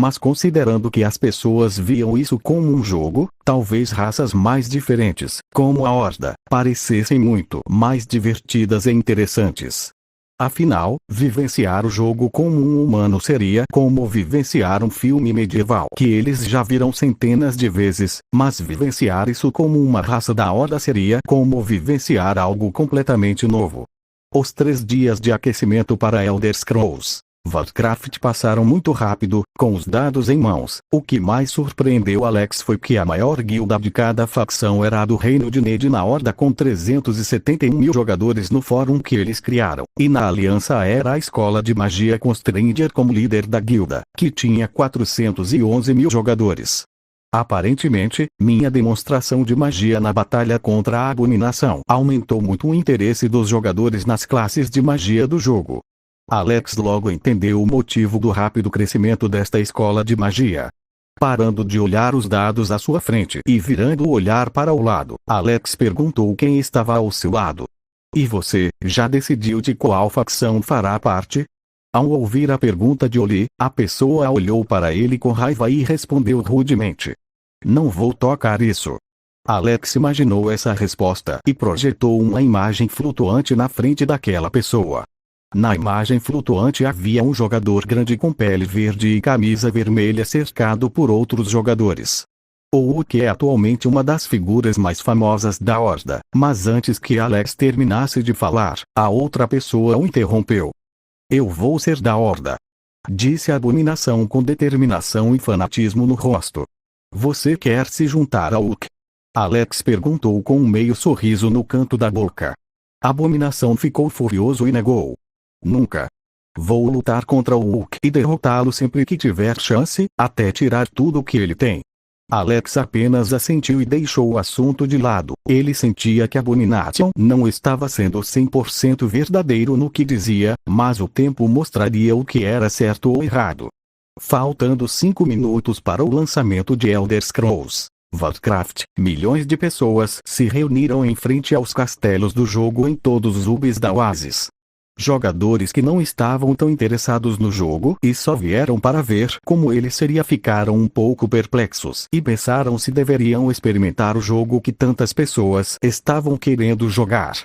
Mas considerando que as pessoas viam isso como um jogo, talvez raças mais diferentes, como a Horda, parecessem muito mais divertidas e interessantes. Afinal, vivenciar o jogo como um humano seria como vivenciar um filme medieval que eles já viram centenas de vezes, mas vivenciar isso como uma raça da Horda seria como vivenciar algo completamente novo. Os 3 dias de aquecimento para Elder Scrolls Warcraft passaram muito rápido, com os dados em mãos. O que mais surpreendeu Alex foi que a maior guilda de cada facção era a do Reino de Ned na Horda, com 371 mil jogadores no fórum que eles criaram, e na Aliança era a Escola de Magia com Stranger como líder da guilda, que tinha 411 mil jogadores. Aparentemente, minha demonstração de magia na batalha contra a Abominação aumentou muito o interesse dos jogadores nas classes de magia do jogo. Alex logo entendeu o motivo do rápido crescimento desta escola de magia. Parando de olhar os dados à sua frente e virando o olhar para o lado, Alex perguntou quem estava ao seu lado. E você, já decidiu de qual facção fará parte? Ao ouvir a pergunta de Oli, a pessoa olhou para ele com raiva e respondeu rudemente: não vou tocar isso. Alex imaginou essa resposta e projetou uma imagem flutuante na frente daquela pessoa. Na imagem flutuante havia um jogador grande com pele verde e camisa vermelha cercado por outros jogadores. O Hulk é atualmente uma das figuras mais famosas da Horda, mas antes que Alex terminasse de falar, a outra pessoa o interrompeu. Eu vou ser da Horda, disse a Abominação com determinação e fanatismo no rosto. Você quer se juntar ao Hulk? Alex perguntou com um meio sorriso no canto da boca. A Abominação ficou furioso e negou. Nunca. Vou lutar contra o Hulk e derrotá-lo sempre que tiver chance, até tirar tudo o que ele tem. Alex apenas assentiu e deixou o assunto de lado. Ele sentia que a Abomination não estava sendo 100% verdadeiro no que dizia, mas o tempo mostraria o que era certo ou errado. Faltando 5 minutos para o lançamento de Elder Scrolls Warcraft, milhões de pessoas se reuniram em frente aos castelos do jogo em todos os hubs da Oasis. Jogadores que não estavam tão interessados no jogo e só vieram para ver como ele seria ficaram um pouco perplexos e pensaram se deveriam experimentar o jogo que tantas pessoas estavam querendo jogar.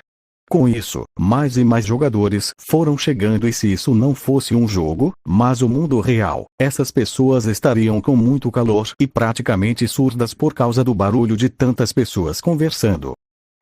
Com isso, mais e mais jogadores foram chegando e se isso não fosse um jogo, mas o mundo real, essas pessoas estariam com muito calor e praticamente surdas por causa do barulho de tantas pessoas conversando.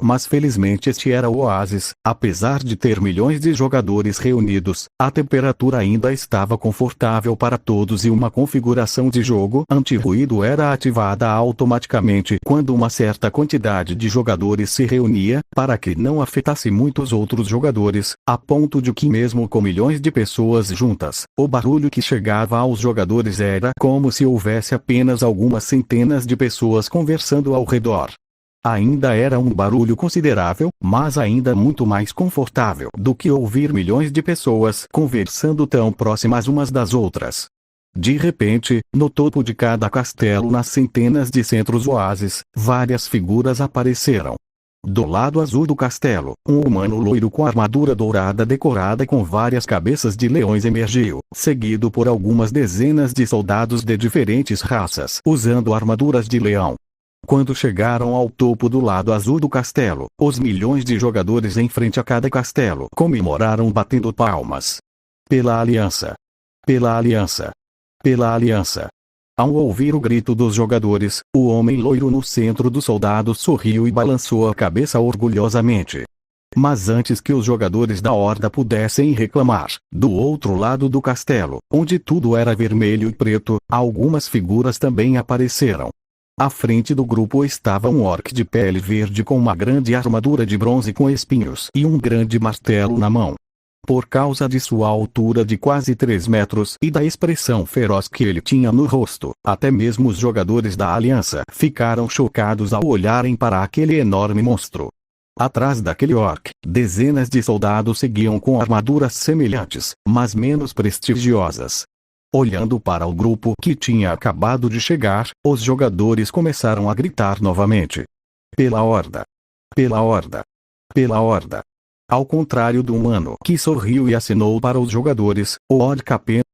Mas felizmente este era o Oasis, apesar de ter milhões de jogadores reunidos, a temperatura ainda estava confortável para todos e uma configuração de jogo anti-ruído era ativada automaticamente quando uma certa quantidade de jogadores se reunia, para que não afetasse muitos outros jogadores, a ponto de que mesmo com milhões de pessoas juntas, o barulho que chegava aos jogadores era como se houvesse apenas algumas centenas de pessoas conversando ao redor. Ainda era um barulho considerável, mas ainda muito mais confortável do que ouvir milhões de pessoas conversando tão próximas umas das outras. De repente, no topo de cada castelo nas centenas de centros oásis, várias figuras apareceram. Do lado azul do castelo, um humano loiro com armadura dourada decorada com várias cabeças de leões emergiu, seguido por algumas dezenas de soldados de diferentes raças usando armaduras de leão. Quando chegaram ao topo do lado azul do castelo, os milhões de jogadores em frente a cada castelo comemoraram batendo palmas. Pela Aliança! Pela Aliança! Pela Aliança! Ao ouvir o grito dos jogadores, o homem loiro no centro dos soldados sorriu e balançou a cabeça orgulhosamente. Mas antes que os jogadores da Horda pudessem reclamar, do outro lado do castelo, onde tudo era vermelho e preto, algumas figuras também apareceram. À frente do grupo estava um orc de pele verde com uma grande armadura de bronze com espinhos e um grande martelo na mão. Por causa de sua altura de quase 3 metros e da expressão feroz que ele tinha no rosto, até mesmo os jogadores da Aliança ficaram chocados ao olharem para aquele enorme monstro. Atrás daquele orc, dezenas de soldados seguiam com armaduras semelhantes, mas menos prestigiosas. Olhando para o grupo que tinha acabado de chegar, os jogadores começaram a gritar novamente: "Pela Horda! Pela Horda! Pela Horda!" Ao contrário do humano que sorriu e acenou para os jogadores, o orc apenas